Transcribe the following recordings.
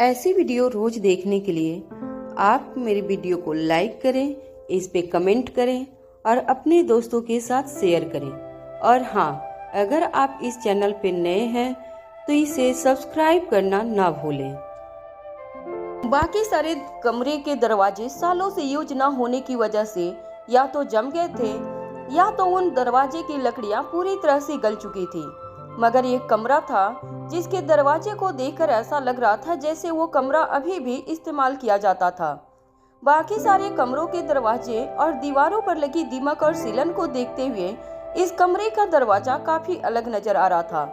ऐसी वीडियो रोज देखने के लिए आप मेरे वीडियो को लाइक करें, इस पे कमेंट करें और अपने दोस्तों के साथ शेयर करें। और हाँ, अगर आप इस चैनल पे नए हैं तो इसे सब्सक्राइब करना ना भूलें। बाकी सारे कमरे के दरवाजे सालों से यूज न होने की वजह से या तो जम गए थे या तो उन दरवाजे की लकड़ियां पूरी तरह से गल चुकी थी। मगर एक कमरा था जिसके दरवाजे को देखकर ऐसा लग रहा था जैसे वो कमरा अभी भी इस्तेमाल किया जाता था। बाकी सारे कमरों के दरवाजे और दीवारों पर लगी दीमक और सीलन को देखते हुए इस कमरे का दरवाजा काफी अलग नजर आ रहा था।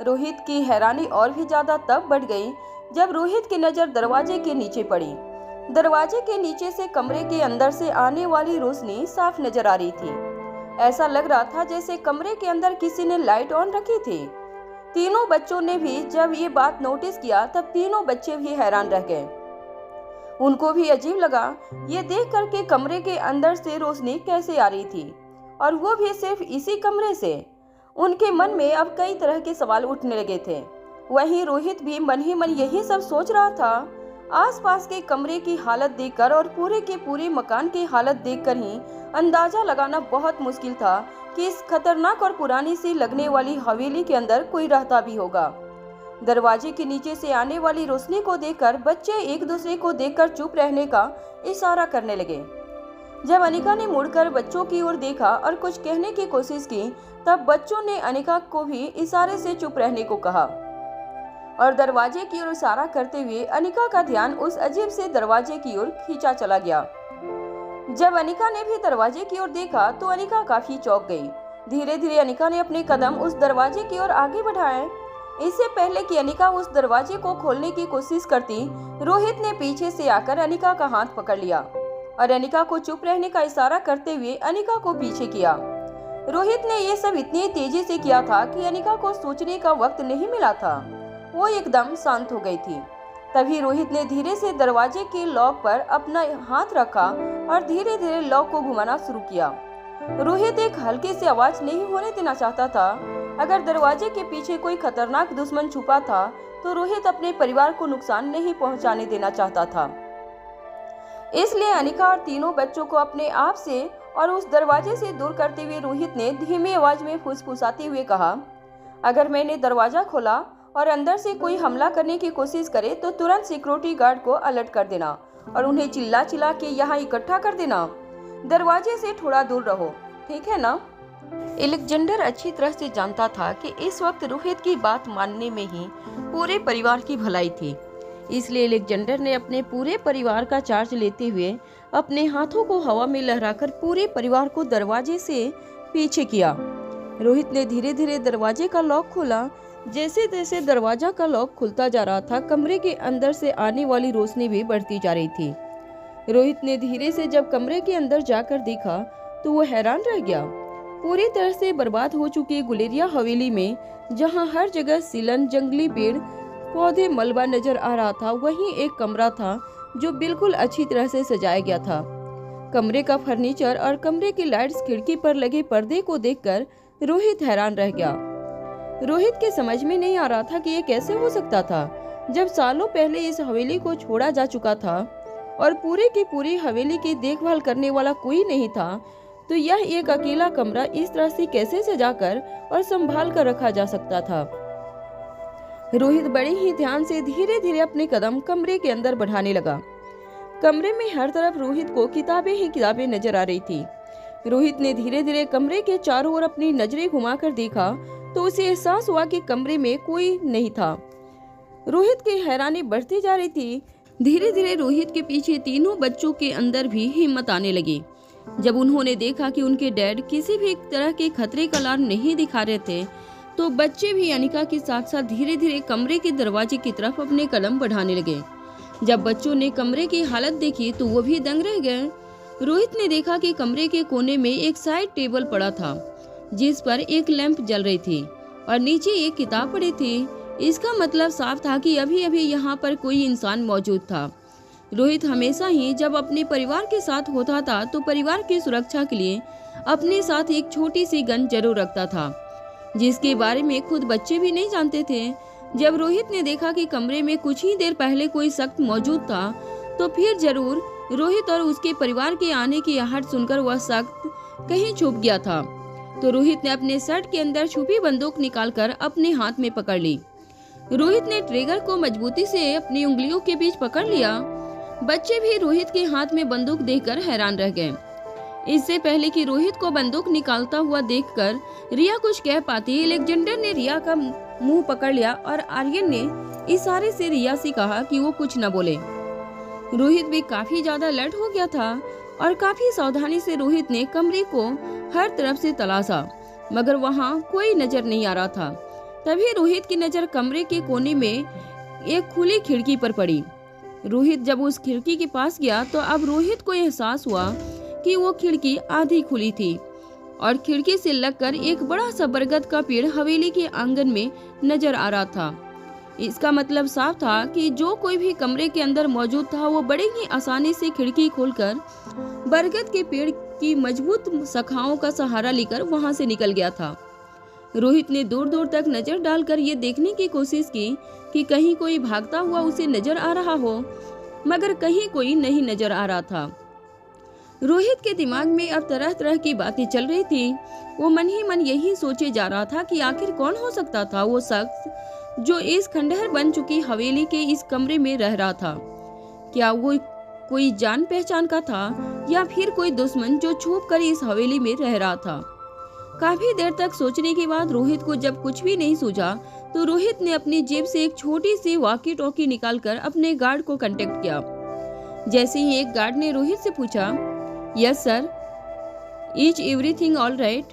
रोहित की हैरानी और भी ज्यादा तब बढ़ गई जब रोहित की नजर दरवाजे के नीचे पड़ी। दरवाजे के नीचे से कमरे के अंदर से आने वाली रोशनी साफ नजर आ रही थी। ऐसा लग रहा था जैसे कमरे के अंदर किसी ने लाइट ऑन रखी थी। तीनों बच्चों ने भी जब ये बात नोटिस किया तब तीनों बच्चे भी हैरान रह गए। उनको भी अजीब लगा ये देख कर के कमरे के अंदर से रोशनी कैसे आ रही थी, और वो भी सिर्फ इसी कमरे से। उनके मन में अब कई तरह के सवाल उठने लगे थे। वहीं रोहित भी मन ही मन यही सब सोच रहा था। आसपास के कमरे की हालत देखकर और पूरे के पूरे मकान की हालत देखकर ही अंदाजा लगाना बहुत मुश्किल था कि इस खतरनाक और पुरानी सी लगने वाली हवेली के अंदर कोई रहता भी होगा। दरवाजे के नीचे से आने वाली रोशनी को देखकर बच्चे एक दूसरे को देखकर चुप रहने का इशारा करने लगे। जब अनिका ने मुड़कर बच्चों की ओर देखा और कुछ कहने की कोशिश की तब बच्चों ने अनिका को भी इशारे से चुप रहने को कहा और दरवाजे की ओर इशारा करते हुए अनिका का ध्यान उस अजीब से दरवाजे की ओर खींचा चला गया। जब अनिका ने भी दरवाजे की ओर देखा तो अनिका काफी चौंक गई। धीरे धीरे अनिका ने अपने कदम उस दरवाजे की ओर आगे बढ़ाए। इससे पहले कि अनिका उस दरवाजे को खोलने की कोशिश करती, रोहित ने पीछे से आकर अनिका का हाथ पकड़ लिया और अनिका को चुप रहने का इशारा करते हुए अनिका को पीछे किया। रोहित ने ये सब इतनी तेजी से किया था कि अनिका को सोचने का वक्त नहीं मिला था। वो एकदम शांत हो गई थी। तभी रोहित ने धीरे से दरवाजे के लॉक पर अपना हाथ रखा और धीरे धीरे लॉक को घुमाना शुरू किया। रोहित एक हल्की सी आवाज नहीं होने देना चाहता था। अगर दरवाजे के पीछे कोई खतरनाक दुश्मन छुपा था तो रोहित अपने परिवार को नुकसान नहीं पहुंचाने देना चाहता था। इसलिए अनिका और तीनों बच्चों को अपने आप से और उस दरवाजे से दूर करते हुए रोहित ने धीमी आवाज में फुसफुसाते हुए कहा, अगर मैंने दरवाजा खोला और अंदर से कोई हमला करने की कोशिश करे तो तुरंत सिक्योरिटी गार्ड को अलर्ट कर देना और उन्हें चिल्ला चिल्ला के यहाँ इकट्ठा कर देना। दरवाजे से थोड़ा दूर रहो, ठीक है ना? अलेक्जेंडर अच्छी तरह से जानता था कि इस वक्त रोहित की बात मानने में ही पूरे परिवार की भलाई थी। इसलिए अलेक्जेंडर ने अपने पूरे परिवार का चार्ज लेते हुए अपने हाथों को हवा में लहराकर पूरे परिवार को दरवाजे से पीछे किया। रोहित ने धीरे धीरे दरवाजे का लॉक खोला। जैसे जैसे दरवाजा का लॉक खुलता जा रहा था, कमरे के अंदर से आने वाली रोशनी भी बढ़ती जा रही थी। रोहित ने धीरे से जब कमरे के अंदर जाकर देखा तो वो हैरान रह गया। पूरी तरह से बर्बाद हो चुकी गुलेरिया हवेली में जहां हर जगह सीलन, जंगली पेड़ पौधे, मलबा नजर आ रहा था, वहीं एक कमरा था जो बिल्कुल अच्छी तरह से सजाया गया था। कमरे का फर्नीचर और कमरे की लाइट्स, खिड़की पर लगे पर्दे को देखकर रोहित हैरान रह गया। रोहित के समझ में नहीं आ रहा था कि ये कैसे हो सकता था जब सालों पहले इस हवेली को छोड़ा जा चुका था और पूरे की पूरी हवेली की देखभाल करने वाला कोई नहीं था, तो यह एक अकेला कमरा इस तरह से कैसे सजाकर और संभाल कर रखा जा सकता था। रोहित बड़े ही ध्यान से धीरे धीरे अपने कदम कमरे के अंदर बढ़ाने लगा। कमरे में हर तरफ रोहित को किताबें ही किताबें नजर आ रही थी। रोहित ने धीरे धीरे कमरे के चारों ओर अपनी नजरें घुमाकर देखा तो उसे एहसास हुआ कि कमरे में कोई नहीं था। रोहित की हैरानी बढ़ती जा रही थी। धीरे धीरे रोहित के पीछे तीनों बच्चों के अंदर भी हिम्मत आने लगी। जब उन्होंने देखा कि उनके डैड किसी भी तरह के खतरे का अलार्म नहीं दिखा रहे थे तो बच्चे भी अनिका के साथ साथ धीरे धीरे कमरे के दरवाजे की तरफ अपने कदम बढ़ाने लगे। जब बच्चों ने कमरे की हालत देखी तो वो भी दंग रह गए। रोहित ने देखा कि कमरे के कोने में एक साइड टेबल पड़ा था जिस पर एक लैंप जल रही थी और नीचे एक किताब पड़ी थी। इसका मतलब साफ था कि अभी अभी यहाँ पर कोई इंसान मौजूद था। रोहित हमेशा ही जब अपने परिवार के साथ होता था तो परिवार की सुरक्षा के लिए अपने साथ एक छोटी सी गन जरूर रखता था जिसके बारे में खुद बच्चे भी नहीं जानते थे। जब रोहित ने देखा कि कमरे में कुछ ही देर पहले कोई शख्स मौजूद था, तो फिर जरूर रोहित और उसके परिवार के आने की आहट सुनकर वह शख्स कहीं छुप गया था। तो रोहित ने अपने शर्ट के अंदर छुपी बंदूक निकालकर अपने हाथ में पकड़ ली। रोहित ने ट्रिगर को मजबूती से अपनी उंगलियों के बीच पकड़ लिया। बच्चे भी रोहित के हाथ में बंदूक देखकर हैरान रह गए। इससे पहले कि रोहित को बंदूक निकालता हुआ देखकर रिया कुछ कह पाती, अलेक्जेंडर ने रिया का मुंह पकड़ लिया और आर्यन ने इशारे से रिया से कहा कि वो कुछ न बोले। रोहित भी काफी ज्यादा अलर्ट हो गया था और काफी सावधानी से रोहित ने कमरे को हर तरफ से तलाशा, मगर वहाँ कोई नजर नहीं आ रहा था। तभी रोहित की नजर कमरे के कोने में एक खुली खिड़की पर पड़ी। रोहित जब उस खिड़की के पास गया तो अब रोहित को एहसास हुआ कि वो खिड़की आधी खुली थी और खिड़की से लगकर एक बड़ा सा बरगद का पेड़ हवेली के आंगन में नजर आ रहा था। इसका मतलब साफ था कि जो कोई भी कमरे के अंदर मौजूद था वो बड़े ही आसानी से खिड़की खोलकर बरगद के पेड़ की मजबूत शाखाओं का सहारा लेकर वहां से निकल गया था। रोहित ने दूर दूर तक नजर डालकर ये देखने की कोशिश की कि कहीं कोई भागता हुआ उसे नजर आ रहा हो, मगर कहीं कोई नहीं नजर आ रहा था। रोहित के दिमाग में अब तरह तरह की बातें चल रही थी। वो मन ही मन यही सोचे जा रहा था कि आखिर कौन हो सकता था वो शख्स जो इस खंडहर बन चुकी हवेली के इस कमरे में रह रहा था। क्या वो कोई जान पहचान का था या फिर कोई दुश्मन जो छुप कर इस हवेली में रह रहा था। काफी देर तक सोचने के बाद रोहित को जब कुछ भी नहीं सूझा तो रोहित ने अपनी जेब से एक छोटी सी वॉकी टॉकी निकालकर अपने गार्ड को कांटेक्ट किया। जैसे ही एक गार्ड ने रोहित से पूछा, yes sir, is everything all right?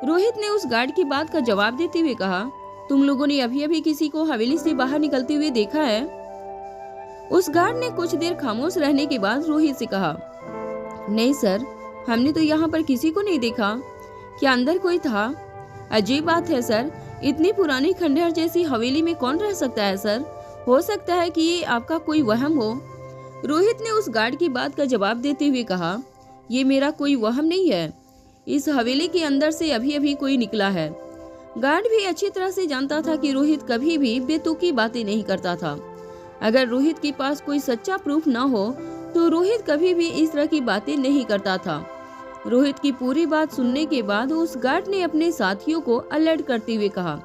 Rohit ने उस गार्ड की बात का जवाब देते हुए कहा, तुम लोगों ने अभी अभी किसी को हवेली से बाहर निकलते हुए देखा है? उस गार्ड ने कुछ देर खामोश रहने के बाद रोहित से कहा, नहीं सर, हमने तो यहाँ पर किसी को नहीं देखा। क्या अंदर कोई था? अजीब बात है सर, इतनी पुरानी खंडहर जैसी हवेली में कौन रह सकता है सर? हो सकता है कि ये आपका कोई वहम हो। रोहित ने उस गार्ड की बात का जवाब देते हुए कहा, ये मेरा कोई वहम नहीं है, इस हवेली के अंदर से अभी अभी कोई निकला है। गार्ड भी अच्छी तरह से जानता था कि रोहित कभी भी बेतुकी बातें नहीं करता था। अगर रोहित के पास कोई सच्चा प्रूफ न हो तो रोहित कभी भी इस तरह की बातें नहीं करता था। रोहित की पूरी बात सुनने के बाद उस गार्ड ने अपने साथियों को अलर्ट करते हुए कहा,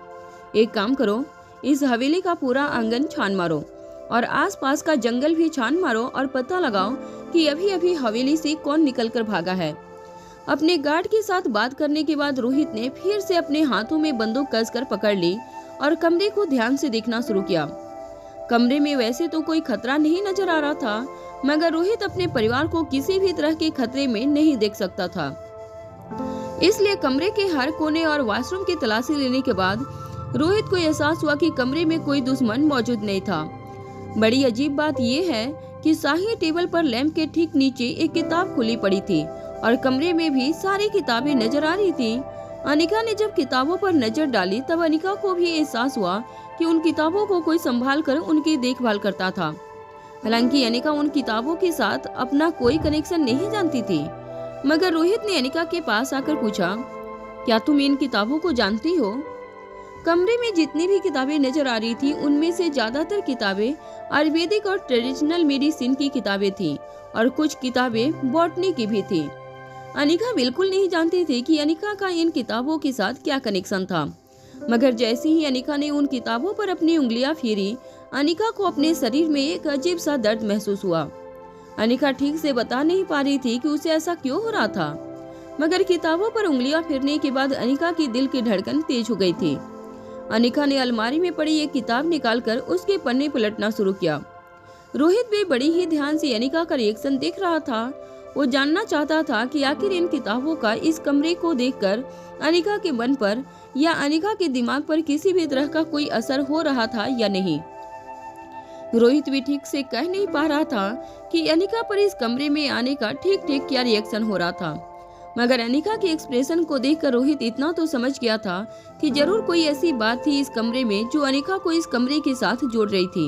एक काम करो, इस हवेली का पूरा आंगन छान मारो और आसपास का जंगल भी छान मारो और पता लगाओ कि अभी अभी हवेली से कौन निकलकर भागा है। अपने गार्ड के साथ बात करने के बाद रोहित ने फिर से अपने हाथों में बंदूक कसकर पकड़ ली और कमरे को ध्यान से देखना शुरू किया। कमरे में वैसे तो कोई खतरा नहीं नजर आ रहा था, मगर रोहित अपने परिवार को किसी भी तरह के खतरे में नहीं देख सकता था। इसलिए कमरे के हर कोने और वॉशरूम की तलाशी लेने के बाद रोहित को एहसास हुआ कि कमरे में कोई दुश्मन मौजूद नहीं था। बड़ी अजीब बात यह है कि शाही टेबल पर लैंप के ठीक नीचे एक किताब खुली पड़ी थी और कमरे में भी सारी किताबें नजर आ रही थी। अनिका ने जब किताबों पर नजर डाली तब अनिका को भी एहसास हुआ कि उन किताबों को कोई संभाल कर उनकी देखभाल करता था। हालांकि अनिका उन किताबों के साथ अपना कोई कनेक्शन नहीं जानती थी, मगर रोहित ने अनिका के पास आकर पूछा, क्या तुम इन किताबों को जानती हो? कमरे में जितनी भी किताबें नजर आ रही थी उनमें से ज्यादातर किताबें आयुर्वेदिक और ट्रेडिशनल मेडिसिन की किताबें थी और कुछ किताबें बॉटनी की भी थी। अनिका बिल्कुल नहीं जानती थी कि अनिका का इन किताबों के साथ क्या कनेक्शन था, मगर जैसे ही अनिका ने उन किताबों पर अपनी उंगलियां फेरी, अनिका को अपने शरीर में एक अजीब सा दर्द महसूस हुआ। अनिका ठीक से बता नहीं पा रही थी कि उसे ऐसा क्यों हो रहा था, मगर किताबों पर उंगलियां फेरने के बाद अनिका की दिल की धड़कन तेज हो गई थी। अनिका ने अलमारी में पड़ी एक किताब निकालकर उसके पन्ने पलटना शुरू किया। रोहित भी बड़ी ही ध्यान से अनिका का रिएक्शन देख रहा था। वो जानना चाहता था कि आखिर इन किताबों का इस कमरे को देखकर अनिका के मन पर या अनिका के दिमाग पर किसी भी तरह का कोई असर हो रहा था या नहीं। रोहित भी ठीक से कह नहीं पा रहा था कि अनिका पर इस कमरे में आने का ठीक ठीक क्या रिएक्शन हो रहा था, मगर अनिका के एक्सप्रेशन को देखकर रोहित इतना तो समझ गया था कि जरूर कोई ऐसी बात थी इस कमरे में जो अनिका को इस कमरे के साथ जोड़ रही थी।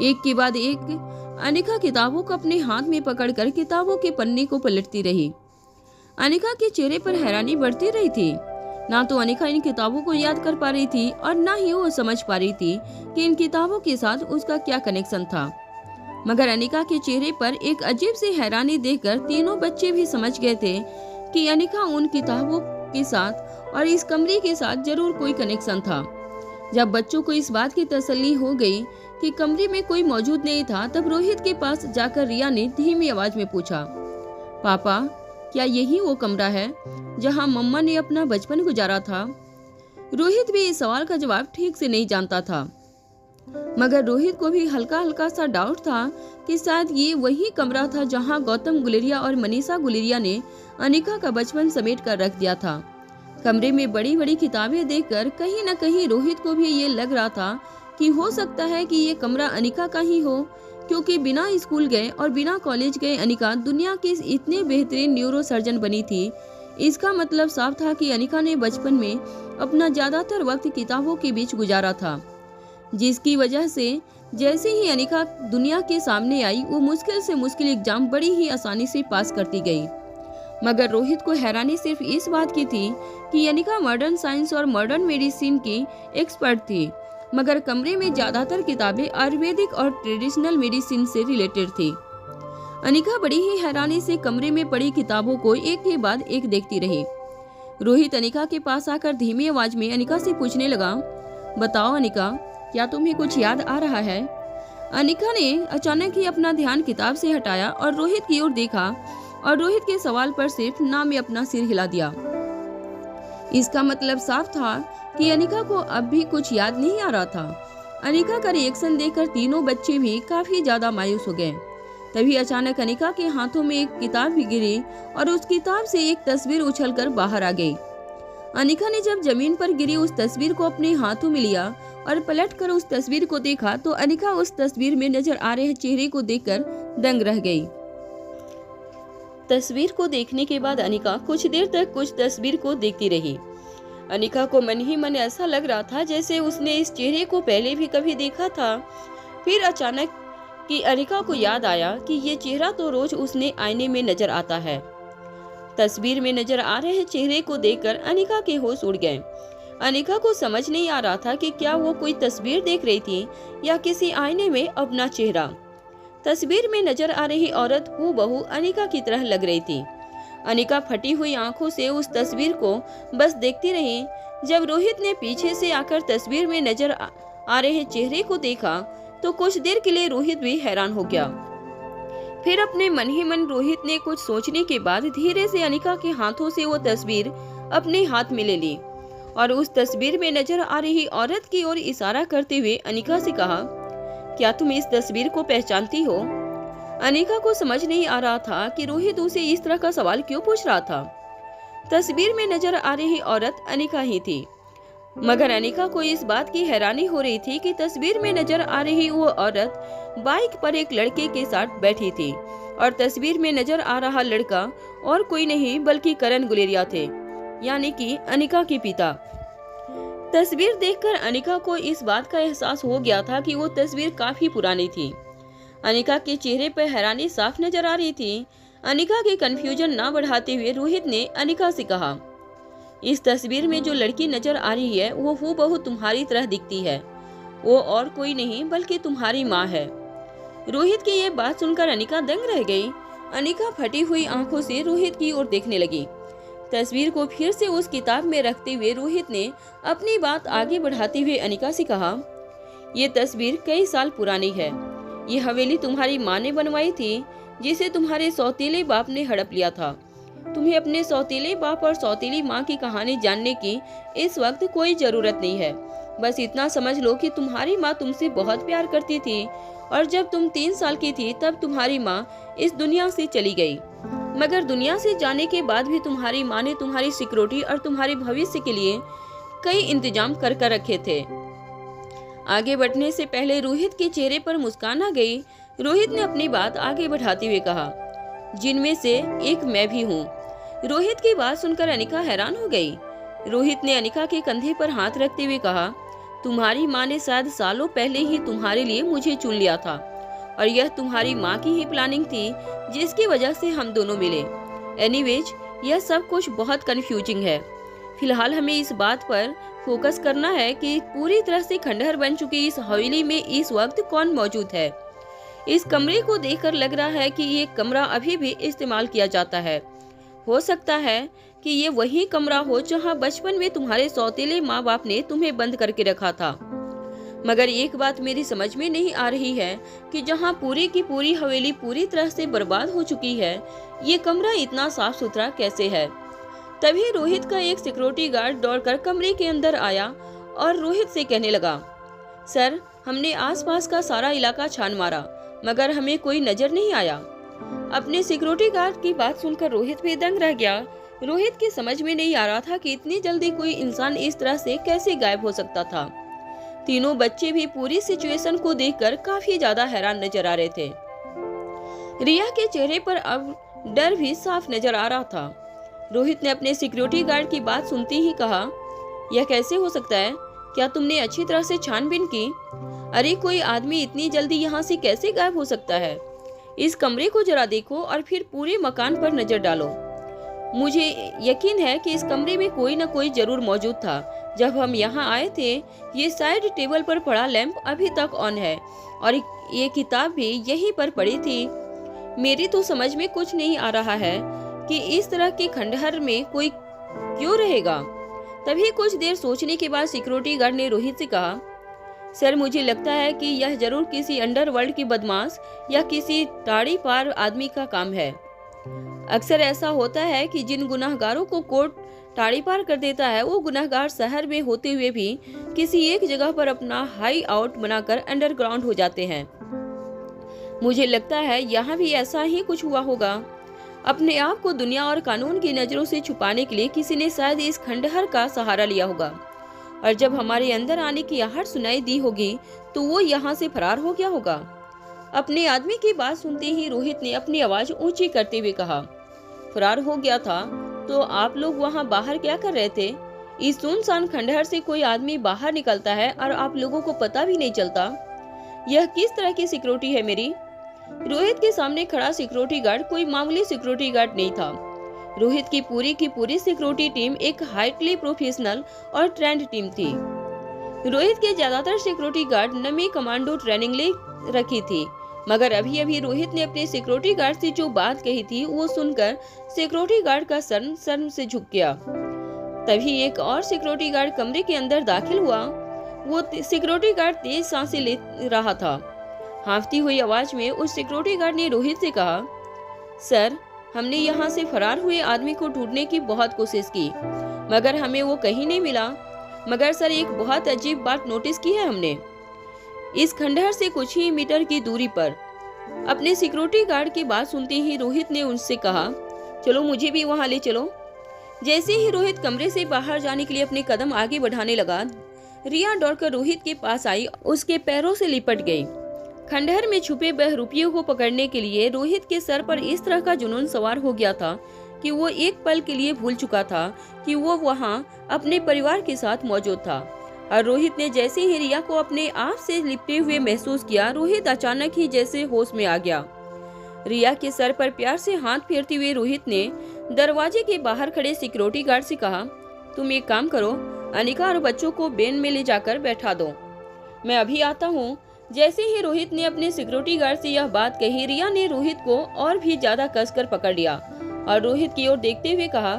एक के बाद एक अनिका किताबों को अपने हाथ में पकड़कर किताबों के पन्ने को पलटती रही। अनिका के चेहरे पर हैरानी बढ़ती रही थी, ना तो अनिका इन किताबों को याद कर पा रही थी और ना ही वो समझ पा रही थी कि इन किताबों के साथ उसका क्या कनेक्शन था। मगर अनिका के चेहरे पर एक अजीब सी हैरानी देखकर तीनों बच्चे भी समझ गए थे कि अनिका उन किताबों के साथ और इस कमरे के साथ जरूर कोई कनेक्शन था। जब बच्चों को इस बात की तसल्ली हो गई कि कमरे में कोई मौजूद नहीं था, तब रोहित के पास जाकर रिया ने धीमी आवाज में पूछा, पापा क्या यही वो कमरा है जहां मम्मा ने अपना बचपन गुजारा था? रोहित भी इस सवाल का जवाब ठीक से नहीं जानता था, मगर रोहित को भी हल्का हल्का सा डाउट था कि शायद ये वही कमरा था जहां गौतम गुलेरिया और मनीषा गुलेरिया ने अनिका का बचपन समेट कर रख दिया था। कमरे में बड़ी बड़ी किताबें देखकर कहीं न कहीं रोहित को भी ये लग रहा था कि हो सकता है कि ये कमरा अनिका का ही हो, क्योंकि बिना स्कूल गए और बिना कॉलेज गए अनिका दुनिया की इतने बेहतरीन न्यूरो सर्जन बनी थी। इसका मतलब साफ था कि अनिका ने बचपन में अपना ज्यादातर वक्त किताबों के बीच गुजारा था, जिसकी वजह से जैसे ही अनिका दुनिया के सामने आई वो मुश्किल से मुश्किल एग्जाम बड़ी ही आसानी से पास करती गई। मगर रोहित को हैरानी सिर्फ इस बात की थी कि अनिका मॉडर्न साइंस और मॉडर्न मेडिसिन की एक्सपर्ट थी, मगर कमरे में ज्यादातर किताबें आयुर्वेदिक और ट्रेडिशनल मेडिसिन से रिलेटेड थी। अनिका बड़ी ही हैरानी से कमरे में पड़ी किताबों को एक के बाद एक देखती रही। रोहित अनिका के पास आकर धीमी आवाज में अनिका से पूछने लगा, बताओ अनिका, क्या तुम्हें कुछ याद आ रहा है? अनिका ने अचानक ही अपना ध्यान किताब से हटाया और रोहित की ओर देखा और रोहित के सवाल पर सिर्फ ना में अपना सिर हिला दिया। इसका मतलब साफ था कि अनिका को अब भी कुछ याद नहीं आ रहा था। अनिका का रिएक्शन देखकर तीनों बच्चे भी काफी ज्यादा मायूस हो गए। तभी अचानक अनिका के हाथों में एक किताब भी गिरी और उस किताब से एक तस्वीर उछलकर बाहर आ गई। अनिका ने जब जमीन पर गिरी उस तस्वीर को अपने हाथों में लिया और पलटकर उस तस्वीर को देखा तो अनिका उस तस्वीर में नजर आ रहे चेहरे को देखकर दंग रह गई। तस्वीर को देखने के बाद अनिका कुछ देर तक कुछ तस्वीर को देखती रही। अनिका को मन ही मन ऐसा लग रहा था जैसे उसने इस चेहरे को पहले भी कभी देखा था। फिर अचानक कि अनिका को याद आया कि ये चेहरा तो रोज उसने आईने में नजर आता है। तस्वीर में नजर आ रहे चेहरे को देखकर अनिका के होश उड़ गए। अनिका को समझ नहीं आ रहा था कि क्या वो कोई तस्वीर देख रही थी या किसी आईने में अपना चेहरा। तस्वीर में नजर आ रही औरत हूबहू अनिका की तरह लग रही थी। अनिका फटी हुई आंखों से उस तस्वीर को बस देखती रही। जब रोहित ने पीछे से आकर तस्वीर में नजर आ रहे चेहरे को देखा तो कुछ देर के लिए रोहित भी हैरान हो गया। फिर अपने मन ही मन रोहित ने कुछ सोचने के बाद धीरे से अनिका के हाथों से वो तस्वीर अपने हाथ में ले ली और उस तस्वीर में नजर आ रही औरत की ओर इशारा करते हुए अनिका से कहा, क्या तुम इस तस्वीर को पहचानती हो? अनिका को समझ नहीं आ रहा था कि रोहित उसे इस तरह का सवाल क्यों पूछ रहा था। तस्वीर में नजर आ रही औरत अनिका ही थी, मगर अनिका को इस बात की हैरानी हो रही थी कि तस्वीर में नजर आ रही वो औरत बाइक पर एक लड़के के साथ बैठी थी और तस्वीर में नजर आ रहा लड़का और कोई नहीं बल्कि करण गुलेरिया थे, यानी कि अनिका के पिता। तस्वीर देखकर अनिका को इस बात का एहसास हो गया था कि वो तस्वीर काफी पुरानी थी। अनिका के चेहरे पर हैरानी साफ नजर आ रही थी। अनिका के कंफ्यूजन ना बढ़ाते हुए रोहित ने अनिका से कहा, इस तस्वीर में जो लड़की नजर आ रही है वो हूबहू तुम्हारी तरह दिखती है। वो और कोई नहीं बल्कि तुम्हारी माँ है। रोहित की ये बात सुनकर अनिका दंग रह गई। अनिका फटी हुई आंखों से रोहित की ओर देखने लगी। तस्वीर को फिर से उस किताब में रखते हुए रोहित ने अपनी बात आगे बढ़ाते हुए अनिका से कहा, ये तस्वीर कई साल पुरानी है। ये हवेली तुम्हारी माँ ने बनवाई थी, जिसे तुम्हारे सौतेले बाप ने हड़प लिया था। तुम्हें अपने सौतेले बाप और सौतेली माँ की कहानी जानने की इस वक्त कोई जरूरत नहीं है। बस इतना समझ लो कि तुम्हारी माँ तुमसे बहुत प्यार करती थी और जब तुम 3 साल की थी तब तुम्हारी माँ इस दुनिया से चली गई। मगर दुनिया से जाने के बाद भी तुम्हारी माँ ने तुम्हारी सिक्योरिटी और तुम्हारे भविष्य के लिए कई इंतजाम कर रखे थे। आगे बढ़ने से पहले रोहित के चेहरे पर मुस्कान आ गई। रोहित ने अपनी बात आगे बढ़ाते हुए कहा, जिनमें से एक मैं भी हूँ। रोहित की बात सुनकर अनिका हैरान हो गई। रोहित ने अनिका के कंधे पर हाथ रखते हुए कहा, तुम्हारी माँ ने शायद सालों पहले ही तुम्हारे लिए मुझे चुन लिया था और यह तुम्हारी माँ की ही प्लानिंग थी जिसकी वजह से हम दोनों मिले। एनीवेज, यह सब कुछ बहुत कंफ्यूजिंग है। फिलहाल हमें इस बात पर फोकस करना है कि पूरी तरह से खंडहर बन चुकी इस हवेली में इस वक्त कौन मौजूद है। इस कमरे को देखकर लग रहा है कि ये कमरा अभी भी इस्तेमाल किया जाता है। हो सकता है कि ये वही कमरा हो जहां बचपन में तुम्हारे सौतेले माँ बाप ने तुम्हें बंद करके रखा था। मगर एक बात मेरी समझ में नहीं आ रही है कि जहां पूरी की पूरी हवेली पूरी तरह से बर्बाद हो चुकी है, ये कमरा इतना साफ सुथरा कैसे है। तभी रोहित का एक सिक्योरिटी गार्ड दौड़कर कमरे के अंदर आया और रोहित से कहने लगा, सर, हमने आसपास का सारा इलाका छान मारा मगर हमें कोई नजर नहीं आया। अपने सिक्योरिटी गार्ड की बात सुनकर रोहित भी दंग रह गया। रोहित की समझ में नहीं आ रहा था कि इतनी जल्दी कोई इंसान इस तरह से कैसे गायब हो सकता था। तीनों बच्चे भी पूरी सिचुएशन को देखकर काफी ज्यादा हैरान नजर आ रहे थे। रिया के चेहरे पर अब डर भी साफ नजर आ रहा था। रोहित ने अपने सिक्योरिटी गार्ड की बात सुनते ही कहा, यह कैसे हो सकता है? क्या तुमने अच्छी तरह से छानबीन की? अरे कोई आदमी इतनी जल्दी यहाँ से कैसे गायब हो सकता है? इस कमरे को जरा देखो और फिर पूरे मकान पर नजर डालो। मुझे यकीन है कि इस कमरे में कोई न कोई जरूर मौजूद था। जब हम यहाँ आए थे, ये साइड टेबल पर पड़ा लैंप अभी तक ऑन है और ये किताब भी यहीं पर पड़ी थी। मेरी तो समझ में कुछ नहीं आ रहा है कि इस तरह के खंडहर में कोई क्यों रहेगा। तभी कुछ देर सोचने के बाद सिक्योरिटी गार्ड ने रोहित से कहा, सर, मुझे लगता है कि यह जरूर किसी अंडरवर्ल्ड की बदमाश या किसी ताड़ी पार आदमी का काम है। अक्सर ऐसा होता है कि जिन गुनाहगारों को कोर्ट ताड़ी पार कर देता है, वो गुनाहगार शहर में होते हुए भी किसी एक जगह पर अपना हाई आउट बनाकर अंडरग्राउंड हो जाते हैं। मुझे लगता है यहाँ भी ऐसा ही कुछ हुआ होगा। अपने आप को दुनिया और कानून की नजरों से छुपाने के लिए किसी ने शायद इस खंडहर का सहारा लिया होगा और जब हमारे अंदर आने की आहट सुनाई दी होगी तो वो यहाँ से फरार हो गया होगा। अपने आदमी की बात सुनते ही रोहित ने अपनी आवाज ऊंची करते हुए कहा, फरार हो गया था तो आप लोग वहाँ बाहर क्या कर रहे थे? इस सुनसान खंडहर से कोई आदमी बाहर निकलता है और आप लोगों को पता भी नहीं चलता। यह किस तरह की सिक्योरिटी है मेरी? रोहित के सामने खड़ा सिक्योरिटी गार्ड कोई मामूली सिक्योरिटी गार्ड नहीं था। रोहित की पूरी सिक्योरिटी टीम एक हाईली प्रोफेशनल और ट्रेंड टीम थी। रोहित के ज्यादातर सिक्योरिटी गार्ड नमी कमांडो ट्रेनिंग ले रखी थी, मगर अभी रोहित ने अपने सिक्योरिटी गार्ड से जो बात कही थी वो सुनकर सिक्योरिटी गार्ड का सर शर्म से झुक गया। तभी एक और सिक्योरिटी गार्ड कमरे के अंदर दाखिल हुआ। वो सिक्योरिटी गार्ड तेज सांसें ले रहा था। हाँफती हुई आवाज में उस सिक्योरिटी गार्ड ने रोहित से कहा, सर, हमने यहाँ से फरार हुए आदमी को ढूंढने की बहुत कोशिश की मगर हमें वो कहीं नहीं मिला। मगर सर, एक बहुत अजीब बात नोटिस की है हमने। इस खंडहर से कुछ ही मीटर की दूरी पर। अपने सिक्योरिटी गार्ड की बात सुनते ही रोहित ने उनसे कहा, चलो मुझे भी वहाँ ले चलो। जैसे ही रोहित कमरे से बाहर जाने के लिए अपने कदम आगे बढ़ाने लगा, रिया दौड़कर रोहित के पास आई, उसके पैरों से लिपट गई। खंडहर में छुपे बहरूपियों को पकड़ने के लिए रोहित के सर पर इस तरह का जुनून सवार हो गया था कि वो एक पल के लिए भूल चुका था कि वो वहाँ अपने परिवार के साथ मौजूद था। और रोहित ने जैसे ही रिया को अपने आप से लिपटे हुए महसूस किया, रोहित अचानक ही जैसे होश में आ गया। रिया के सर पर प्यार से हाथ फेरते हुए रोहित ने दरवाजे के बाहर खड़े सिक्योरिटी गार्ड से कहा, तुम एक काम करो, अनिका और बच्चों को बेन में ले जाकर बैठा दो, मैं अभी आता हूँ। जैसे ही रोहित ने अपने सिक्योरिटी गार्ड से यह बात कही, रिया ने रोहित को और भी ज्यादा कसकर पकड़ लिया और रोहित की ओर देखते हुए कहा,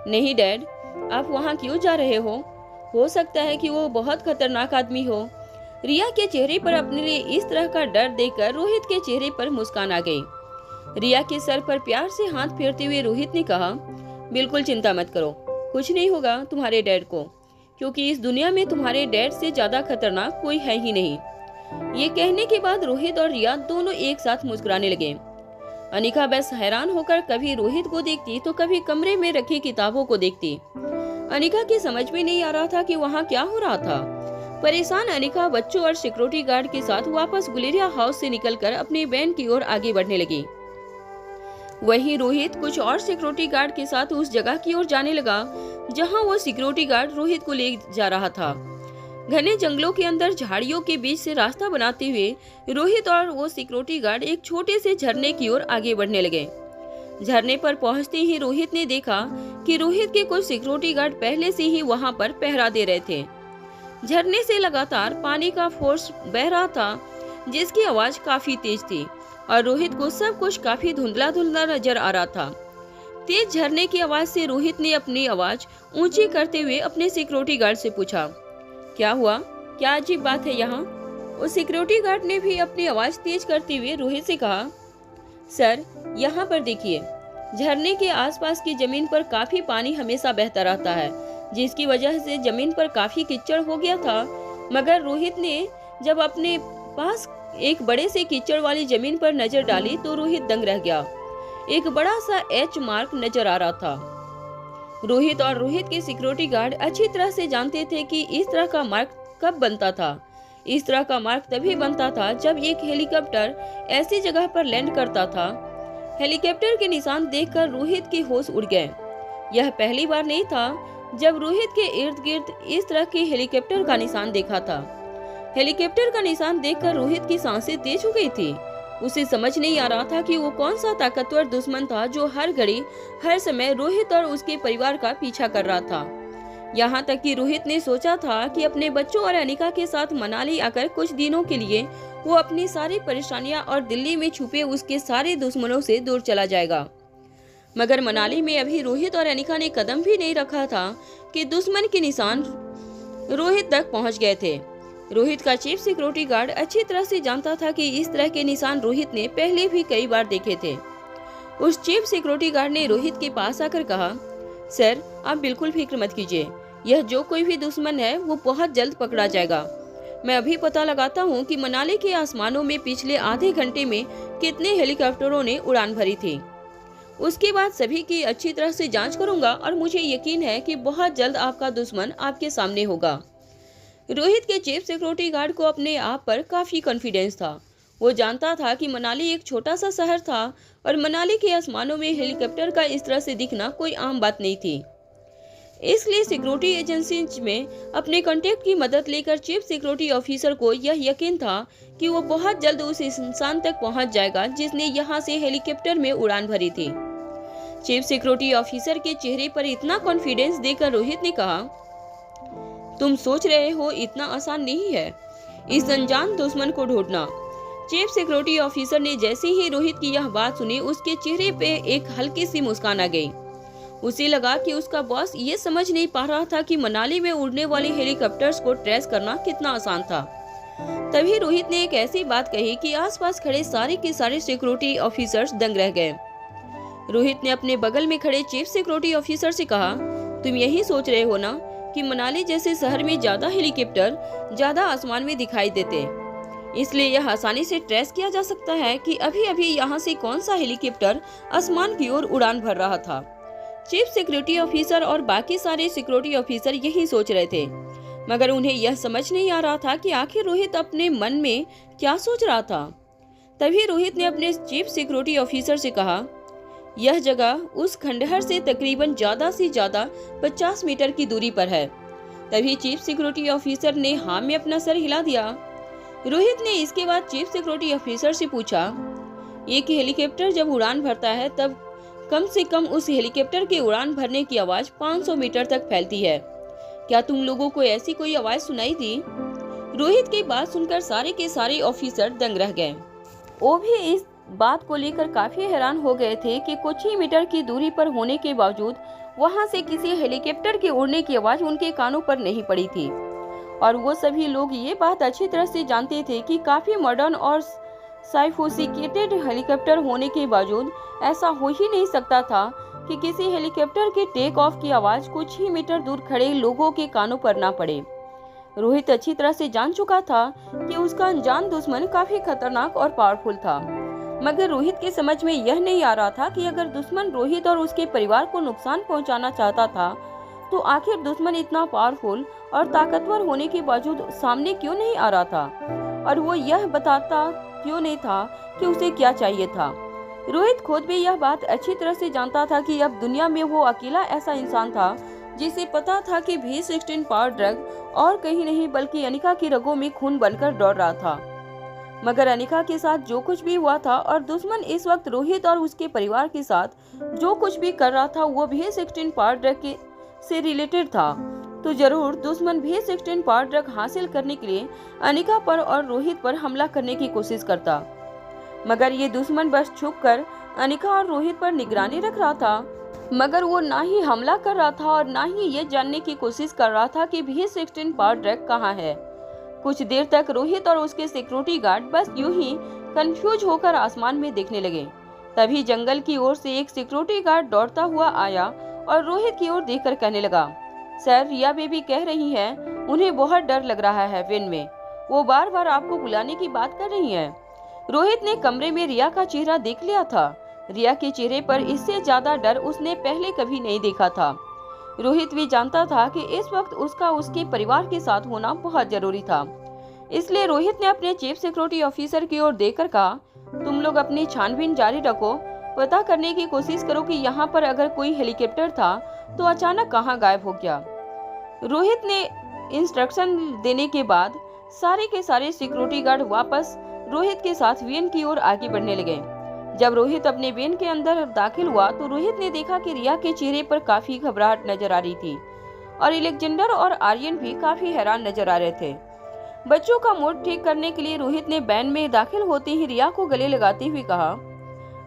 नहीं डैड, आप वहाँ क्यों जा रहे हो सकता है कि वो बहुत खतरनाक आदमी हो। रिया के चेहरे पर अपने लिए इस तरह का डर देखकर रोहित के चेहरे पर मुस्कान आ गई। रिया के सर पर प्यार से हाथ फेरते हुए रोहित ने कहा, बिल्कुल चिंता मत करो, कुछ नहीं होगा तुम्हारे डैड को, क्योंकि इस दुनिया में तुम्हारे डैड से ज्यादा खतरनाक कोई है ही नहीं। ये कहने के बाद रोहित और रिया दोनों एक साथ मुस्कुराने लगे। अनिका बस हैरान होकर कभी रोहित को देखती तो कभी कमरे में रखी किताबों को देखती। अनिका की समझ में नहीं आ रहा था कि वहाँ क्या हो रहा था। परेशान अनिका बच्चों और सिक्योरिटी गार्ड के साथ वापस गुलेरिया हाउस से निकलकर अपने वैन की ओर आगे बढ़ने लगी। वहीं रोहित कुछ और सिक्योरिटी गार्ड के साथ उस जगह की ओर जाने लगा जहां वो सिक्योरिटी गार्ड रोहित को ले जा रहा था। घने जंगलों के अंदर झाड़ियों के बीच से रास्ता बनाते हुए रोहित और वो सिक्योरिटी गार्ड एक छोटे से झरने की ओर आगे बढ़ने लगे। झरने पर पहुंचते ही रोहित ने देखा कि रोहित के कुछ सिक्योरिटी गार्ड पहले से ही वहां पर पहरा दे रहे थे। झरने से लगातार पानी का फोर्स बह रहा था, जिसकी आवाज काफी तेज थी और रोहित को सब कुछ काफी धुंधला धुंधला नजर आ रहा था। तेज झरने की आवाज से रोहित ने अपनी आवाज ऊंची करते हुए अपने सिक्योरिटी गार्ड से पूछा, क्या हुआ? क्या अजीब बात है यहाँ? उस सिक्योरिटी गार्ड ने भी अपनी आवाज तेज करते हुए रोहित से कहा, सर यहाँ पर देखिए, झरने के आसपास की जमीन पर काफी पानी हमेशा बहता रहता है, जिसकी वजह से जमीन पर काफी कीचड़ हो गया था। मगर रोहित ने जब अपने पास एक बड़े से कीचड़ वाली जमीन पर नजर डाली तो रोहित दंग रह गया। एक बड़ा सा एच मार्क नजर आ रहा था। रोहित और रोहित के सिक्योरिटी गार्ड अच्छी तरह से जानते थे कि इस तरह का मार्क कब बनता था। इस तरह का मार्क तभी बनता था जब एक हेलीकॉप्टर ऐसी जगह पर लैंड करता था। हेलीकॉप्टर के निशान देखकर रोहित के होश उड़ गए। यह पहली बार नहीं था जब रोहित के इर्द गिर्द इस तरह के हेलीकॉप्टर का निशान देखा था। हेलीकॉप्टर का निशान देखकर रोहित की सांसें तेज हो गई थी। उसे समझ नहीं आ रहा था कि वो कौन सा ताकतवर दुश्मन था जो हर घड़ी हर समय रोहित और उसके परिवार का पीछा कर रहा था। यहाँ तक कि रोहित ने सोचा था कि अपने बच्चों और अनिका के साथ मनाली आकर कुछ दिनों के लिए वो अपनी सारी परेशानियां और दिल्ली में छुपे उसके सारे दुश्मनों से दूर चला जाएगा। मगर मनाली में अभी रोहित और अनिका ने कदम भी नहीं रखा था कि दुश्मन के निशान रोहित तक पहुंच गए थे। रोहित का चीफ सिक्योरिटी गार्ड अच्छी तरह से जानता था कि इस तरह के निशान रोहित ने पहले भी कई बार देखे थे। उस चीफ सिक्योरिटी गार्ड ने रोहित के पास आकर कहा, सर आप बिल्कुल फिक्र मत कीजिए, यह जो कोई भी दुश्मन है वो बहुत जल्द पकड़ा जाएगा। मैं अभी पता लगाता हूँ कि मनाली के आसमानों में पिछले आधे घंटे में कितने हेलीकॉप्टरों ने उड़ान भरी थी। उसके बाद सभी की अच्छी तरह से जांच करूंगा और मुझे यकीन है कि बहुत जल्द आपका दुश्मन आपके सामने होगा। रोहित के चीफ सिक्योरिटी गार्ड को अपने आप पर काफी कॉन्फिडेंस था। वो जानता था कि मनाली एक छोटा सा शहर था और मनाली के आसमानों में हेलीकॉप्टर का इस तरह से दिखना कोई आम बात नहीं थी। इसलिए सिक्योरिटी एजेंसी में अपने कॉन्टेक्ट की मदद लेकर चीफ सिक्योरिटी ऑफिसर को यह यकीन था कि वो बहुत जल्द उस इंसान तक पहुंच जाएगा जिसने यहाँ से हेलीकॉप्टर में उड़ान भरी थी। चीफ सिक्योरिटी ऑफिसर के चेहरे पर इतना कॉन्फिडेंस देखकर रोहित ने कहा, तुम सोच रहे हो इतना आसान नहीं है इस अनजान दुश्मन को ढूंढना। चीफ सिक्योरिटी ऑफिसर ने जैसे ही रोहित की यह बात सुनी, उसके चेहरे पे एक हल्की सी मुस्कान आ गई। उसे लगा कि उसका बॉस ये समझ नहीं पा रहा था कि मनाली में उड़ने वाले हेलीकॉप्टर्स को ट्रेस करना कितना आसान था। तभी रोहित ने एक ऐसी बात कही कि आसपास खड़े सारे के सारे सिक्योरिटी ऑफिसर्स दंग रह गए। रोहित ने अपने बगल में खड़े चीफ सिक्योरिटी ऑफिसर से कहा, तुम यही सोच रहे हो ना कि मनाली जैसे शहर में ज्यादा हेलीकॉप्टर ज्यादा आसमान में दिखाई देते, इसलिए यह आसानी से ट्रेस किया जा सकता है कि अभी अभी यहाँ से कौन सा हेलीकॉप्टर आसमान की ओर उड़ान भर रहा था। चीफ सिक्योरिटी ऑफिसर और बाकी सारे सिक्योरिटी ऑफिसर यही सोच रहे थे, मगर उन्हें यह समझ नहीं आ रहा था कि आखिर रोहित अपने मन में क्या सोच रहा था। तभी रोहित ने अपने चीफ सिक्योरिटी ऑफिसर से कहा, यह जगह उस खंडहर से तकरीबन ज्यादा से ज्यादा 50 मीटर की दूरी पर है। तभी चीफ सिक्योरिटी ऑफिसर ने हाँ में अपना सर हिला दिया। रोहित ने इसके बाद चीफ सिक्योरिटी ऑफिसर से पूछा, एक हेलीकॉप्टर जब उड़ान भरता है तब कम से कम उस हेलीकॉप्टर के उड़ान भरने की आवाज 500 मीटर तक फैलती है। क्या तुम लोगों को ऐसी कोई आवाज सुनाई दी? रोहित की बात सुनकर सारे के सारे ऑफिसर दंग रह गए। वो भी इस बात को लेकर काफी हैरान हो गए थे कि कुछ ही मीटर की दूरी पर होने के बावजूद वहां से किसी हेलीकॉप्टर के उड़ने की आवाज उनके कानों पर नहीं पड़ी थी। और वो सभी लोग ये बात अच्छी तरह से जानते थे कि काफी मॉडर्न और सोफिस्टिकेटेड हेलीकॉप्टर होने के बावजूद ऐसा हो ही नहीं सकता था कि किसी हेलीकॉप्टर के टेक ऑफ की आवाज कुछ ही मीटर दूर खड़े लोगों के कानों पर ना पड़े। रोहित अच्छी तरह से जान चुका था कि उसका अनजान दुश्मन काफी खतरनाक और पावरफुल था, मगर रोहित की समझ में यह नहीं आ रहा था कि अगर दुश्मन रोहित और उसके परिवार को नुकसान पहुंचाना चाहता था तो आखिर दुश्मन इतना पावरफुल और ताकतवर होने के बावजूद सामने क्यों नहीं आ रहा था, और वो यह बताता क्यों नहीं था कि उसे क्या चाहिए था। रोहित खुद भी यह बात अच्छी तरह से जानता था कि अब दुनिया में वो अकेला ऐसा इंसान था जिसे पता था कि V16 पावर ड्रग और कहीं नहीं बल्कि अनिका की रगों में खून बनकर दौड़ रहा था। मगर अनिका के साथ जो कुछ भी हुआ था और दुश्मन इस वक्त रोहित और उसके परिवार के साथ जो कुछ भी कर रहा था वो भी 16 पावर ड्रग से रिलेटेड था, तो जरूर दुश्मन भी 16 पावर ड्रग हासिल करने के लिए अनिका पर और रोहित पर हमला करने की कोशिश करता। मगर ये दुश्मन बस छुपकर अनिका और रोहित पर निगरानी रख रहा था, मगर वो ना ही हमला कर रहा था और ना ही ये जानने की कोशिश कर रहा था कि भी 16 पावर ड्रग कहाँ है। कुछ देर तक रोहित और उसके सिक्योरिटी गार्ड बस यूं ही कंफ्यूज होकर आसमान में देखने लगे। तभी जंगल की ओर से एक सिक्योरिटी गार्ड दौड़ता हुआ आया और रोहित की ओर देखकर कहने लगा, सर, रिया बेबी कह रही है उन्हें बहुत डर लग रहा है वेन में, वो बार बार आपको बुलाने की बात कर रही है। रोहित ने कमरे में रिया का चेहरा देख लिया था। रिया के चेहरे पर इससे ज्यादा डर उसने पहले कभी नहीं देखा था। रोहित भी जानता था कि इस वक्त उसका उसके परिवार के साथ होना बहुत जरूरी था। इसलिए रोहित ने अपने चीफ सिक्योरिटी ऑफिसर की ओर देखकर कहा, तुम लोग अपनी छानबीन जारी रखो, पता करने की कोशिश करो कि यहाँ पर अगर कोई हेलीकॉप्टर था तो अचानक कहाँ गायब हो गया। रोहित ने इंस्ट्रक्शन देने के बाद सारे के सारे सिक्योरिटी गार्ड वापस रोहित के साथ वेन की ओर आगे बढ़ने लगे। जब रोहित अपने वेन के अंदर दाखिल हुआ तो रोहित ने देखा कि रिया के चेहरे पर काफी घबराहट नजर आ रही थी और अलेक्जेंडर और आर्यन भी काफी हैरान नजर आ रहे थे। बच्चों का मूड ठीक करने के लिए रोहित ने वैन में दाखिल होते ही रिया को गले लगाते हुए कहा,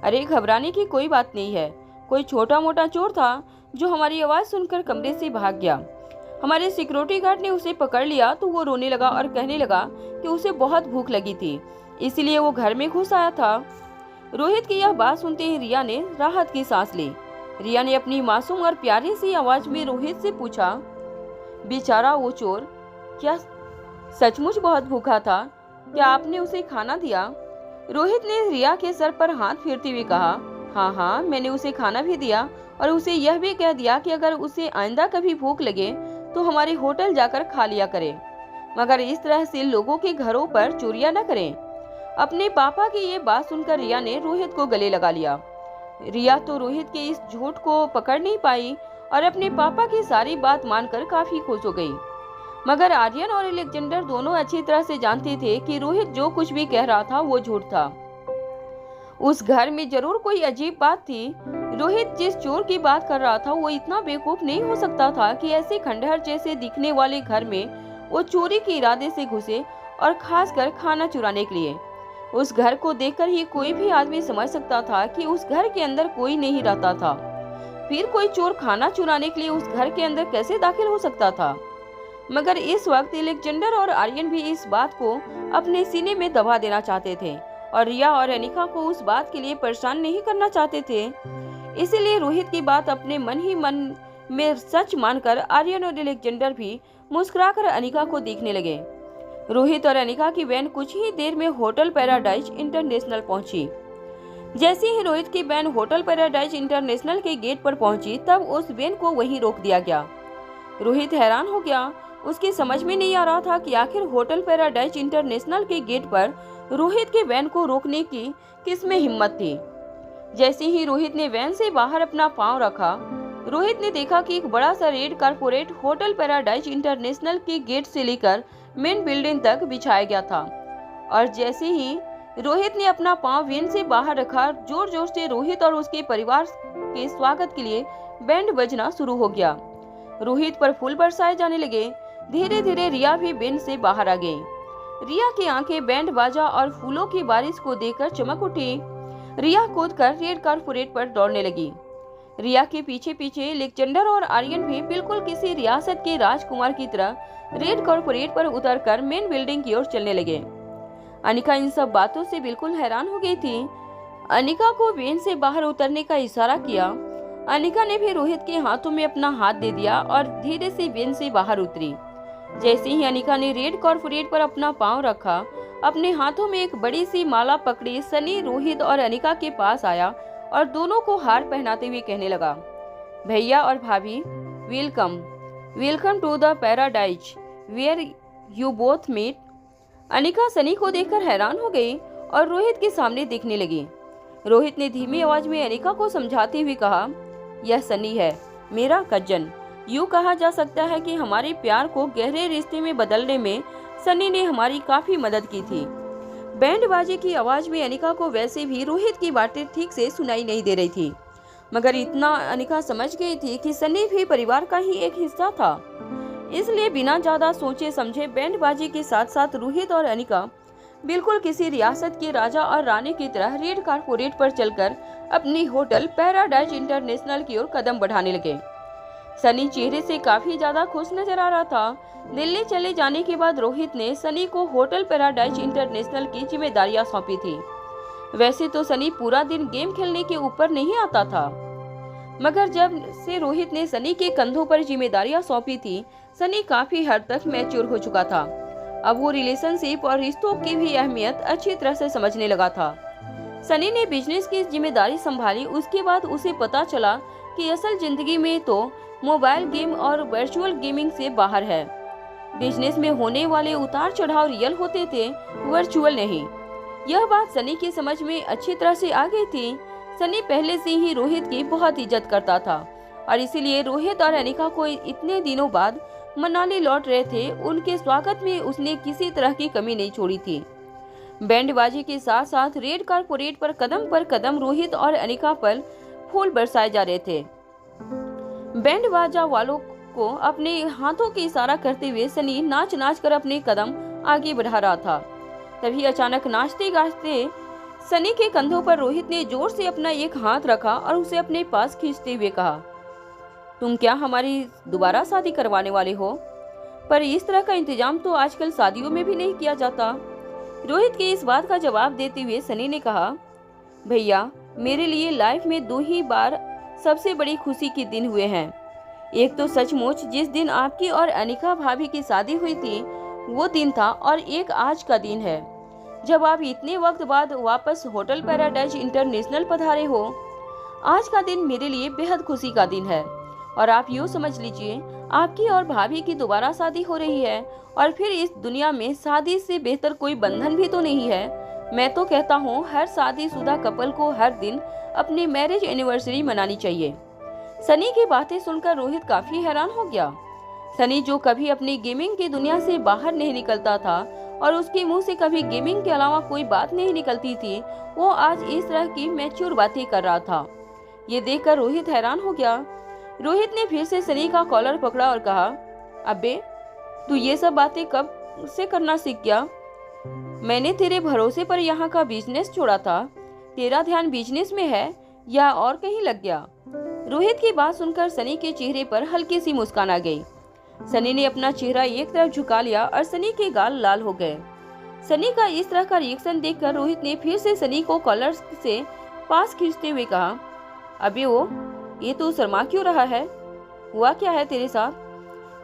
अरे घबराने की कोई बात नहीं है, कोई छोटा मोटा चोर था जो हमारी आवाज सुनकर कमरे से भाग गया। हमारे सिक्योरिटी गार्ड ने उसे पकड़ लिया तो वो रोने लगा और कहने लगा कि उसे बहुत भूख लगी थी, इसलिए वो घर में घुस आया था। रोहित की यह बात सुनते ही रिया ने राहत की सांस ली। रिया ने अपनी मासूम और प्यारी सी आवाज में रोहित से पूछा, बेचारा वो चोर क्या सचमुच बहुत भूखा था? क्या आपने उसे खाना दिया? रोहित ने रिया के सर पर हाथ फेरते हुए कहा, हाँ, मैंने उसे खाना भी दिया और उसे यह भी कह दिया कि अगर उसे आइंदा कभी भूख लगे तो हमारे होटल जाकर खा लिया करे, मगर इस तरह से लोगों के घरों पर चोरियां न करें। अपने पापा की ये बात सुनकर रिया ने रोहित को गले लगा लिया। रिया तो रोहित के इस झूठ को पकड़ नहीं पाई और अपने पापा की सारी बात मानकर काफी खुश हो गई। मगर आर्यन और अलेक्जेंडर दोनों अच्छी तरह से जानते थे कि रोहित जो कुछ भी कह रहा था वो झूठ था। उस घर में जरूर कोई अजीब बात थी। रोहित जिस चोर की बात कर रहा था वो इतना बेवकूफ नहीं हो सकता था कि ऐसे खंडहर जैसे दिखने वाले घर में वो चोरी के इरादे से घुसे, और खासकर खाना चुराने के लिए। उस घर को देखकर ही कोई भी आदमी समझ सकता था कि उस घर के अंदर कोई नहीं रहता था। फिर कोई चोर खाना चुराने के लिए उस घर के अंदर कैसे दाखिल हो सकता था? मगर इस वक्त अलेक्जेंडर और आर्यन भी इस बात को अपने सीने में दबा देना चाहते थे और रिया और अनिका को उस बात के लिए परेशान नहीं करना चाहते थे। इसीलिए रोहित की बात अपने मन ही मन में सच मानकर आर्यन और अलेक्जेंडर भी मुस्कुराकर अनिका को देखने लगे। रोहित और अनिका की वैन कुछ ही देर में होटल पैराडाइज इंटरनेशनल पहुंची। जैसे ही रोहित की वैन होटल पैराडाइज इंटरनेशनल के गेट पर पहुंची तब उस वैन को वहीं रोक दिया गया। रोहित हैरान हो गया। उसकी समझ में नहीं आ रहा था कि आखिर होटल पैराडाइज इंटरनेशनल के गेट पर रोहित के वैन को रोकने की किसमें हिम्मत थी। जैसे ही रोहित ने वैन से बाहर अपना पांव रखा, रोहित ने देखा कि एक बड़ा सा red corporate hotel paradise international के गेट से लेकर मेन बिल्डिंग तक बिछाया गया था। और जैसे ही रोहित ने अपना पांव वैन से बाहर रखा, जोर जोर से रोहित और उसके परिवार के स्वागत के लिए बैंड बजना शुरू हो गया। रोहित पर फूल बरसाए जाने लगे। धीरे धीरे रिया भी वैन से बाहर आ गई। रिया की आंखें बैंड बाजा और फूलों की बारिश को देखकर चमक उठी। रिया कूदकर रेड कारपोरेट पर दौड़ने लगी। रिया के पीछे पीछे अलेक्जेंडर और आर्यन भी बिल्कुल किसी रियासत के राजकुमार की तरह रेड कारपोरेट पर उतरकर मेन बिल्डिंग की ओर चलने लगे। अनिका इन सब बातों से बिल्कुल हैरान हो गई थी। अनिका को वैन से बाहर उतरने का इशारा किया। अनिका ने भी रोहित के हाथों में अपना हाथ दे दिया और धीरे से वैन से बाहर उतरी। जैसे ही अनिका ने रेड कारपोरेट पर अपना पांव रखा, अपने हाथों में एक बड़ी सी माला पकड़ी सनी रोहित और अनिका के पास आया और दोनों को हार पहनाते हुए कहने लगा, भैया और भाभी, welcome to the paradise where you both meet. Anika Sunny को देखकर हैरान हो गई और रोहित के सामने देखने लगी। रोहित ने धीमी आवाज में अनिका को समझाते हुए कहा, यह सनी है, मेरा कजन। यूँ कहा जा सकता है कि हमारे प्यार को गहरे रिश्ते में बदलने में सनी ने हमारी काफी मदद की थी। बैंड बाजे की आवाज में अनिका को वैसे भी रोहित की बातें ठीक से सुनाई नहीं दे रही थी, मगर इतना अनिका समझ गई थी कि सनी भी परिवार का ही एक हिस्सा था। इसलिए बिना ज्यादा सोचे समझे बैंड बाजी के साथ साथ रोहित और अनिका बिल्कुल किसी रियासत के राजा और रानी की तरह रेड कारपोरेट पर चलकर अपनी होटल पैराडाइज इंटरनेशनल की ओर कदम बढ़ाने लगे। सनी चेहरे से काफी ज्यादा खुश नजर आ रहा था। दिल्ली चले जाने के बाद रोहित ने सनी को होटल पैराडाइज इंटरनेशनल की जिम्मेदारियां सौंपी थी। वैसे तो सनी पूरा दिन गेम खेलने के ऊपर नहीं आता था, मगर जब से रोहित ने सनी के कंधों पर जिम्मेदारियां सौंपी थी, सनी काफी हद तक मैच्योर हो चुका था। अब वो रिलेशनशिप और रिश्तों की भी अहमियत अच्छी तरह से समझने लगा था। सनी ने बिजनेस की जिम्मेदारी संभाली, उसके बाद उसे पता चला कि असल जिंदगी में तो मोबाइल गेम और वर्चुअल गेमिंग से बाहर है। बिजनेस में होने वाले उतार चढ़ाव रियल होते थे, वर्चुअल नहीं। यह बात सनी की समझ में अच्छी तरह से आ गई थी। सनी पहले से ही रोहित की बहुत इज्जत करता था और इसीलिए रोहित और अनिका को इतने दिनों बाद मनाली लौट रहे थे, उनके स्वागत में उसने किसी तरह की कमी नहीं छोड़ी थी। बैंडबाजी के साथ साथ रेड कारपोरेट पर कदम रोहित और अनिका पर फूल बरसाए जा रहे थे। बैंड बाजा वालों को अपने हाथों के इशारा करते हुए सनी नाच नाच कर अपने कदम आगे बढ़ा रहा था। तभी अचानक नाचते गाते सनी के कंधों पर रोहित ने जोर से अपना एक हाथ रखा और उसे अपने पास खींचते हुए कहा, तुम क्या हमारी दोबारा शादी करवाने वाले हो? पर इस तरह का इंतजाम तो आजकल शादियों में भी नहीं किया जाता। रोहित के इस बात का जवाब देते हुए सनी ने कहा, भैया मेरे लिए लाइफ में 2 ही बार सबसे बड़ी खुशी के दिन हुए हैं। एक तो सचमुच जिस दिन आपकी और अनिका भाभी की शादी हुई थी वो दिन था, और एक आज का दिन है जब आप इतने वक्त बाद वापस होटल पैराडाइज इंटरनेशनल पधारे हो। आज का दिन मेरे लिए बेहद खुशी का दिन है और आप यूँ समझ लीजिए आपकी और भाभी की दोबारा शादी हो रही है, और फिर इस दुनिया में शादी से बेहतर कोई बंधन भी तो नहीं है। मैं तो कहता हूँ हर शादीशुदा कपल को हर दिन अपनी मैरिज एनिवर्सरी मनानी चाहिए। सनी की बातें सुनकर रोहित काफी हैरान हो गया। सनी जो कभी अपनी गेमिंग की दुनिया से बाहर नहीं निकलता था और उसके मुंह से कभी गेमिंग के अलावा कोई बात नहीं निकलती थी, वो आज इस तरह की मैच्योर बातें कर रहा था। ये देखकर रोहित हैरान हो गया। रोहित ने फिर से सनी का कॉलर पकड़ा और कहा, अबे तू ये सब बातें कब से करना सीख गया? मैंने तेरे भरोसे पर यहाँ का बिजनेस छोड़ा था, तेरा ध्यान बिजनेस में है या और कहीं लग गया? रोहित की बात सुनकर सनी के चेहरे पर हल्की सी मुस्कान आ गई। सनी ने अपना चेहरा एक तरफ झुका लिया और सनी के गाल लाल हो गए। सनी का इस तरह का रिएक्शन देखकर रोहित ने फिर से सनी को कॉलर से पास खींचते हुए कहा, अबे वो ये तू शर्मा क्यों रहा है? हुआ क्या है तेरे साथ?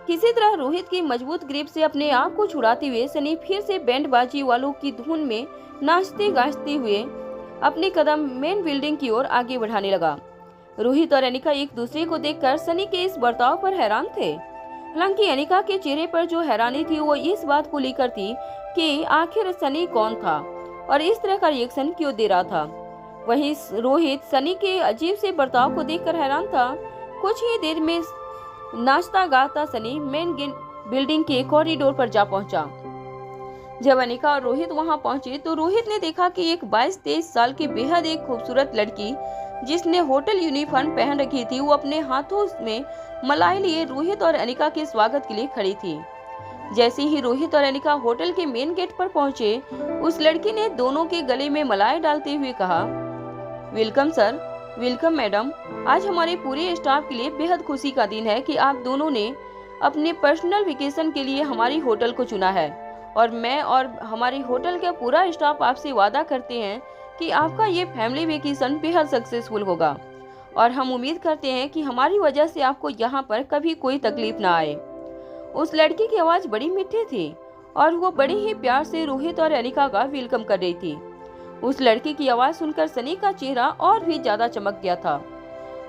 किसी तरह रोहित की मजबूत ग्रिप से अपने आप को छुड़ाते हुए सनी फिर से बैंडबाजी वालों की धुन में नाचते गाजते हुए अपने कदम मेन बिल्डिंग की ओर आगे बढ़ाने लगा। रोहित और अनिका एक दूसरे को देखकर सनी के इस बर्ताव पर हैरान थे। हालांकि अनिका के चेहरे पर जो हैरानी थी वो इस बात को लेकर थी कि आखिर सनी कौन था और इस तरह का रिएक्शन क्यों दे रहा था। वहीं रोहित सनी के अजीब से बर्ताव को देखकर हैरान था। कुछ ही देर में नाचता गाता सनी मेन बिल्डिंग के कॉरिडोर पर जा पहुंचा। जब अनिका और रोहित वहां पहुंचे तो रोहित ने देखा कि एक 22-23 साल की बेहद एक खूबसूरत लड़की जिसने होटल यूनिफॉर्म पहन रखी थी, वो अपने हाथों में मलाई लिए रोहित और अनिका के स्वागत के लिए खड़ी थी। जैसे ही रोहित और अनिका होटल के मेन गेट पर पहुंचे, उस लड़की ने दोनों के गले में मलाई डालते हुए कहा, वेलकम सर, वेलकम मैडम। आज हमारे पूरे स्टाफ के लिए बेहद खुशी का दिन है कि आप दोनों ने अपने पर्सनल वेकेशन के लिए हमारी होटल को चुना है, और मैं और हमारी होटल का पूरा स्टाफ आपसे वादा करते हैं कि आपका ये फैमिली वेकेशन बेहद सक्सेसफुल होगा, और हम उम्मीद करते हैं कि हमारी वजह से आपको यहाँ पर कभी कोई तकलीफ ना आए। उस लड़की की आवाज बड़ी मीठी थी और वो बड़े ही प्यार से रोहित और अनिका का वेलकम कर रही थी। उस लड़की की आवाज सुनकर सनी का चेहरा और भी ज्यादा चमक गया था।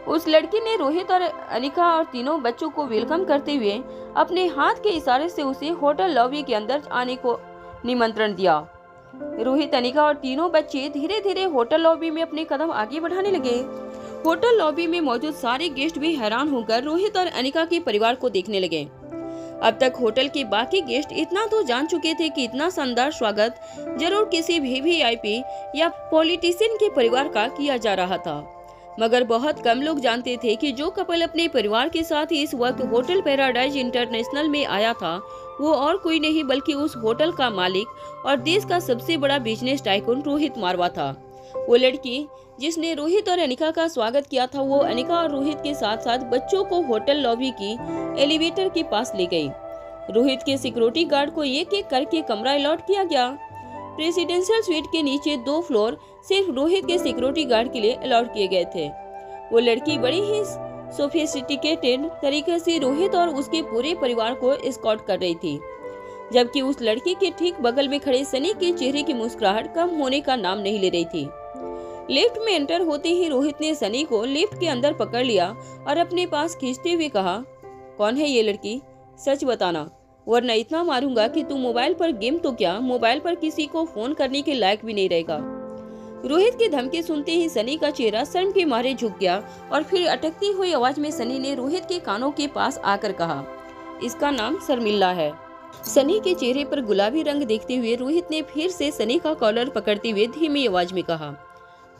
उस लड़की ने रोहित और अनिका और तीनों बच्चों को वेलकम करते हुए अपने हाथ के इशारे से उसे होटल लॉबी के अंदर आने को निमंत्रण दिया। रोहित, अनिका और तीनों बच्चे धीरे धीरे होटल लॉबी में अपने कदम आगे बढ़ाने लगे। होटल लॉबी में मौजूद सारे गेस्ट भी हैरान होकर रोहित और अनिका के परिवार को देखने लगे। अब तक होटल के बाकी गेस्ट इतना तो जान चुके थे कि इतना शानदार स्वागत जरूर किसी वीवीआईपी या पॉलिटिशियन के परिवार का किया जा रहा था, मगर बहुत कम लोग जानते थे कि जो कपल अपने परिवार के साथ इस वक्त होटल पैराडाइज इंटरनेशनल में आया था वो और कोई नहीं बल्कि उस होटल का मालिक और देश का सबसे बड़ा बिजनेस टाइकून रोहित मारवा था। वो लड़की जिसने रोहित और अनिका का स्वागत किया था वो अनिका और रोहित के साथ साथ बच्चों को होटल लॉबी की एलिवेटर के पास ले गई। रोहित के सिक्योरिटी गार्ड को एक एक करके कमरा अलॉट किया गया। प्रेसिडेंशियल स्वीट के नीचे 2 फ्लोर सिर्फ रोहित के सिक्योरिटी गार्ड के लिए अलॉट किए गए थे। वो लड़की बड़ी ही सोफिस्टिकेटेड तरीके से रोहित और उसके पूरे परिवार को एस्कॉर्ट कर रही थी, जबकि उस लड़की के ठीक बगल में खड़े सनी के चेहरे की मुस्कुराहट कम होने का नाम नहीं ले रही थी। लिफ्ट में एंटर होते ही रोहित ने सनी को लिफ्ट के अंदर पकड़ लिया और अपने पास खींचते हुए कहा, कौन है ये लड़की? सच बताना, वरना इतना मारूंगा कि तू मोबाइल पर गेम तो क्या, मोबाइल पर किसी को फोन करने के लायक भी नहीं रहेगा। रोहित की धमकी सुनते ही सनी का चेहरा शर्म के मारे झुक गया और फिर अटकती हुई आवाज में सनी ने रोहित के कानों के पास आकर कहा, इसका नाम शर्मिला है। सनी के चेहरे पर गुलाबी रंग देखते हुए रोहित ने फिर से सनी का कॉलर पकड़ते हुए धीमी आवाज में कहा,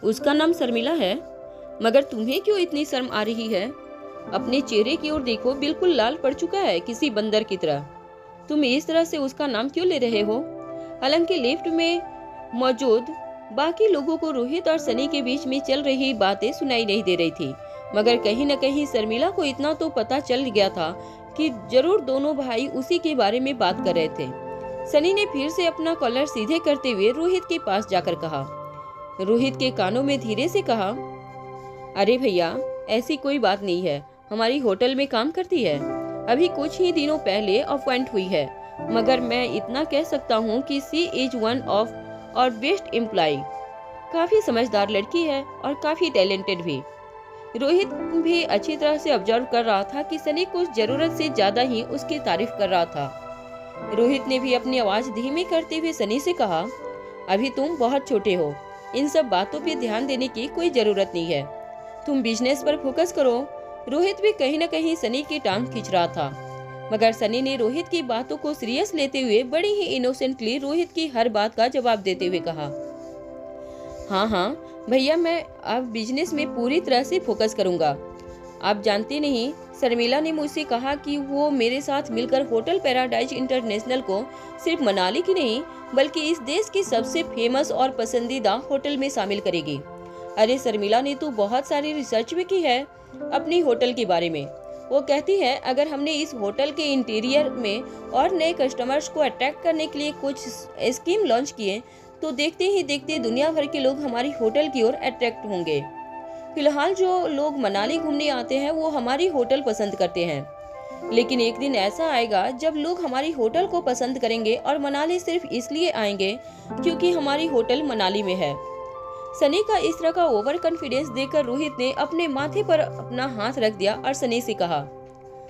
उसका नाम शर्मिला है? मगर तुम्हें क्यों इतनी शर्म आ रही है? अपने चेहरे की ओर देखो, बिल्कुल लाल पड़ चुका है किसी बंदर की तरह। तुम इस तरह से उसका नाम क्यों ले रहे हो? हालांकि लिफ्ट में मौजूद बाकी लोगों को रोहित और सनी के बीच में चल रही बातें सुनाई नहीं दे रही थी, मगर कहीं न कहीं शर्मिला को इतना तो पता चल गया था कि जरूर दोनों भाई उसी के बारे में बात कर रहे थे। सनी ने फिर से अपना कॉलर सीधे करते हुए रोहित के पास जाकर कहा, रोहित के कानों में धीरे से कहा, अरे भैया ऐसी कोई बात नहीं है, हमारी होटल में काम करती है, अभी कुछ ही दिनों पहले अपॉइंट हुई है, मगर मैं इतना कह सकता हूँ कि शी इज वन ऑफ और बेस्ट एम्प्लॉय। काफी समझदार लड़की है और काफी टैलेंटेड भी। रोहित भी अच्छी तरह से ऑब्जर्व कर रहा था कि सनी कुछ जरूरत से ज्यादा ही उसकी तारीफ कर रहा था। रोहित ने भी अपनी आवाज धीमी करते हुए सनी से कहा, अभी तुम बहुत छोटे हो, इन सब बातों पे ध्यान देने की कोई जरूरत नहीं है, तुम बिजनेस पर फोकस करो। रोहित भी कहीं न कहीं सनी की टांग खींच रहा था, मगर सनी ने रोहित की बातों को सीरियस लेते हुए बड़ी ही इनोसेंटली रोहित की हर बात का जवाब देते हुए कहा, हाँ भैया, मैं अब बिजनेस में पूरी तरह से फोकस करूंगा। आप जानते नहीं, शर्मिला ने मुझसे कहा कि वो मेरे साथ मिलकर होटल पैराडाइज इंटरनेशनल को सिर्फ मनाली की नहीं बल्कि इस देश की सबसे फेमस और पसंदीदा होटल में शामिल करेगी। अरे शर्मिला ने तो बहुत सारी रिसर्च भी की है अपनी होटल के बारे में। वो कहती है अगर हमने इस होटल के इंटीरियर में और नए कस्टमर्स को अट्रैक्ट करने के लिए कुछ स्कीम लॉन्च किए तो देखते ही देखते दुनिया भर के लोग हमारी होटल की ओर अट्रैक्ट होंगे। फिलहाल जो लोग मनाली घूमने आते हैं वो हमारी होटल पसंद करते हैं, लेकिन एक दिन ऐसा आएगा जब लोग हमारी होटल को पसंद करेंगे और मनाली सिर्फ इसलिए आएंगे क्योंकि हमारी होटल मनाली में है। सनी का इस तरह का ओवर कॉन्फिडेंस देखकर रोहित ने अपने माथे पर अपना हाथ रख दिया और सनी से कहा,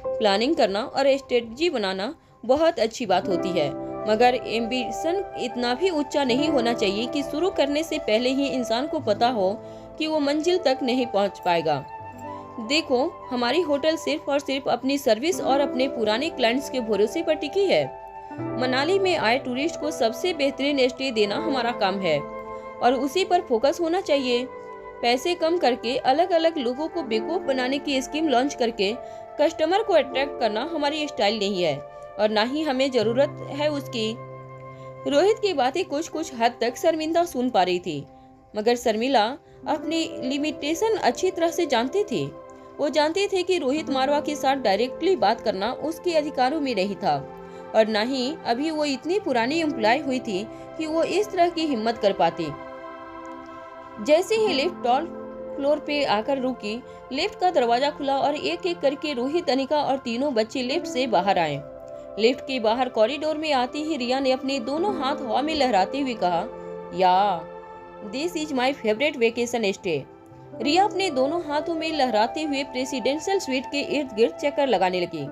प्लानिंग करना और स्ट्रेटजी बनाना बहुत अच्छी बात होती है, मगर एम्बिशन इतना भी ऊंचा नहीं होना चाहिए कि शुरू करने से पहले ही इंसान को पता हो कि वो मंजिल तक नहीं पहुंच पाएगा। देखो, हमारी होटल सिर्फ और सिर्फ अपनी सर्विस और अपने पुराने क्लाइंट्स के भरोसे पर टिकी है। मनाली में आए टूरिस्ट को सबसे बेहतरीन स्टे देना हमारा काम है और उसी पर फोकस होना चाहिए। पैसे कम करके अलग अलग लोगों को बेवकूफ बनाने की स्कीम लॉन्च करके कस्टमर को अट्रैक्ट करना हमारी स्टाइल नहीं है और ना ही हमें जरूरत है उसकी। रोहित की बातें कुछ हद तक शर्मिंदा सुन पा रही थी, मगर शर्मिला अपनी लिमिटेशन अच्छी तरह से जानती थी। वो जानते थे कि रोहित मारवा के साथ डायरेक्टली बात करना उसके अधिकारों में नहीं था और ना ही अभी वो इतनी पुरानी एम्प्लॉय हुई थी कि वो इस तरह की हिम्मत कर पाती। जैसे ही लिफ्ट टॉप फ्लोर पे आकर रुकी, लिफ्ट का दरवाजा खुला और एक एक करके रोहित, अनिका और तीनों बच्चे लिफ्ट से बाहर आए। लिफ्ट के बाहर कॉरिडोर में आते ही रिया ने अपने दोनों हाथ हवा में लहराते हुए कहा, yeah this is my favourite vacation stay. Riya अपने दोनों हाथों में लहराते हुए प्रेसिडेंशियल स्वीट के इर्द गिर्द चक्कर लगाने लगी।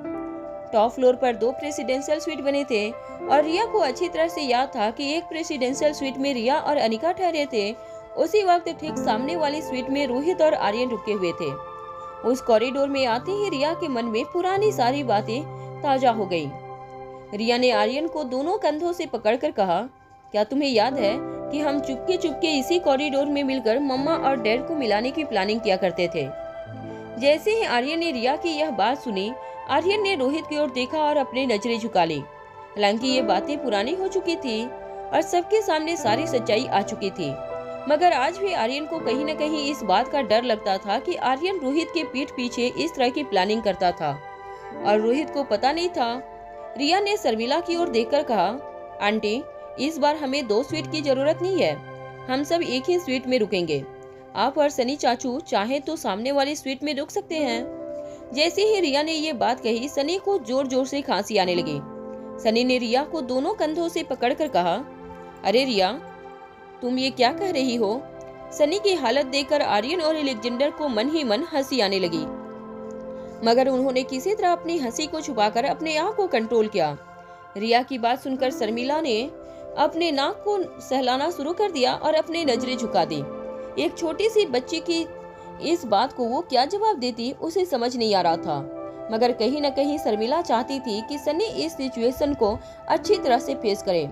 टॉप फ्लोर पर 2 प्रेसिडेंशियल स्वीट बने थे और रिया को अच्छी तरह से याद था कि एक प्रेसिडेंशियल स्वीट में रिया और अनिका ठहरे थे। उसी वक्त ठीक सामने वाली स्वीट में रोहित और आर्यन रुके हुए थे। उस कॉरिडोर में आते ही रिया के मन में पुरानी सारी बातें ताजा हो गई। रिया ने आर्यन को दोनों कंधों से पकड़कर कहा, क्या तुम्हें याद है कि हम चुपके चुपके इसी कॉरिडोर में मिलकर मम्मा और डैड को मिलाने की प्लानिंग किया करते थे। जैसे ही आर्यन ने रिया की यह बात सुनी, आर्यन ने रोहित की ओर देखा और अपनी नजरें झुका ली। हालांकि ये बातें पुरानी हो चुकी थी और सबके सामने सारी सच्चाई आ चुकी थी, मगर आज भी आर्यन को कहीं न कहीं इस बात का डर लगता था कि आर्यन रोहित के पीठ पीछे इस तरह की प्लानिंग करता था और रोहित को पता नहीं था। रिया ने शर्मिला की ओर देखकर कहा, आंटी, इस बार हमें 2 स्वीट की जरूरत नहीं है, हम सब एक ही स्वीट में रुकेंगे। आप और सनी चाचू चाहे तो सामने वाली स्वीट में रुक सकते हैं। जैसे ही रिया ने ये बात कही, सनी को जोर जोर से खांसी आने लगी। सनी ने रिया को दोनों कंधों से पकड़कर कहा, अरे रिया, तुम ये क्या कह रही हो? सनी की हालत देखकर आर्यन और एलेक्जेंडर को मन ही मन हंसी आने लगी, मगर उन्होंने किसी तरह अपनी हंसी को छुपाकर अपने आप को कंट्रोल किया। रिया की बात सुनकर शर्मिला ने अपने नाक को सहलाना शुरू कर दिया और अपनी नजरें झुका दी। एक छोटी सी बच्ची की इस बात को वो क्या जवाब देती, उसे समझ नहीं आ रहा था, मगर कहीं न कहीं शर्मिला चाहती थी कि सनी इस सिचुएशन को अच्छी तरह से फेस करे।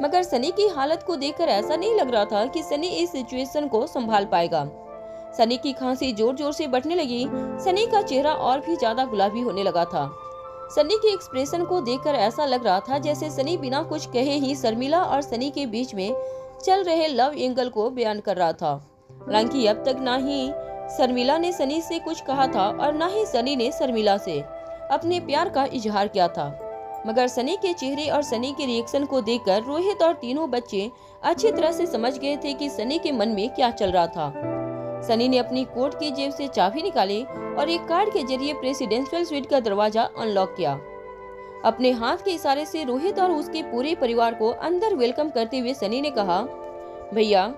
मगर सनी की हालत को देखकर ऐसा नहीं लग रहा था कि सनी इस सिचुएशन को संभाल पाएगा। सनी की खांसी जोर जोर से बढ़ने लगी। सनी का चेहरा और भी ज्यादा गुलाबी होने लगा था। सनी के एक्सप्रेशन को देखकर ऐसा लग रहा था जैसे सनी बिना कुछ कहे ही शर्मिला और सनी के बीच में चल रहे लव एंगल को बयान कर रहा था। हालांकि अब तक ना ही शर्मिला ने सनी से कुछ कहा था और ना ही सनी ने शर्मिला से अपने प्यार का इजहार किया था, मगर सनी के चेहरे और सनी के रिएक्शन को देखकर रोहित और तीनों बच्चे अच्छी तरह से समझ गए थे कि सनी के मन में क्या चल रहा था। सनी ने अपनी कोट की जेब से चाबी निकाली और एक कार्ड के जरिए प्रेसिडेंशियल स्वीट का दरवाजा अनलॉक किया। अपने हाथ के इशारे से रोहित और उसके पूरे परिवार को अंदर वेलकम करते हुए सनी ने कहा, भैया,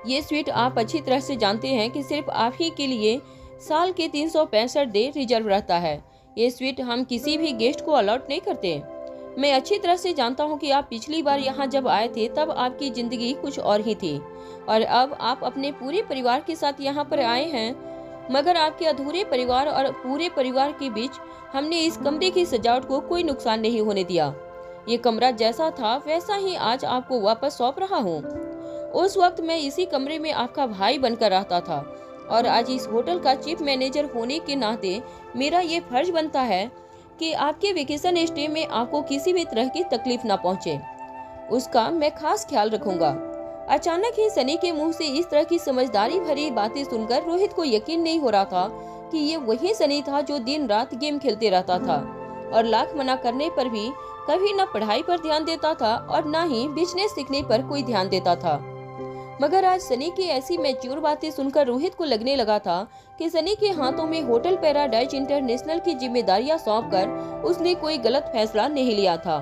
ये स्वीट आप अच्छी तरह से जानते हैं कि सिर्फ आप ही के लिए साल के 365 दिन रिजर्व रहता है। ये स्वीट हम किसी भी गेस्ट को अलॉट नहीं करते। मैं अच्छी तरह से जानता हूँ कि आप पिछली बार यहाँ जब आए थे तब आपकी जिंदगी कुछ और ही थी और अब आप अपने पूरे परिवार के साथ यहाँ पर आए हैं, मगर आपके अधूरे परिवार और पूरे परिवार के बीच हमने इस कमरे की सजावट को कोई नुकसान नहीं होने दिया। ये कमरा जैसा था वैसा ही आज आपको वापस सौंप रहा हूँ। उस वक्त मैं इसी कमरे में आपका भाई बनकर रहता था और आज इस होटल का चीफ मैनेजर होने के नाते मेरा ये फर्ज बनता है कि आपके वेकेशन स्टे में आपको किसी भी तरह की तकलीफ ना पहुंचे, उसका मैं खास ख्याल रखूंगा। अचानक ही सनी के मुंह से इस तरह की समझदारी भरी बातें सुनकर रोहित को यकीन नहीं हो रहा था कि ये वही सनी था जो दिन रात गेम खेलते रहता था और लाख मना करने पर भी कभी न पढ़ाई पर ध्यान देता था और न ही बिजनेस सीखने पर कोई ध्यान देता था। मगर आज सनी की ऐसी मैच्योर बातें सुनकर रोहित को लगने लगा था कि सनी के हाथों में होटल पैराडाइज इंटरनेशनल की जिम्मेदारियां सौंपकर उसने कोई गलत फैसला नहीं लिया था।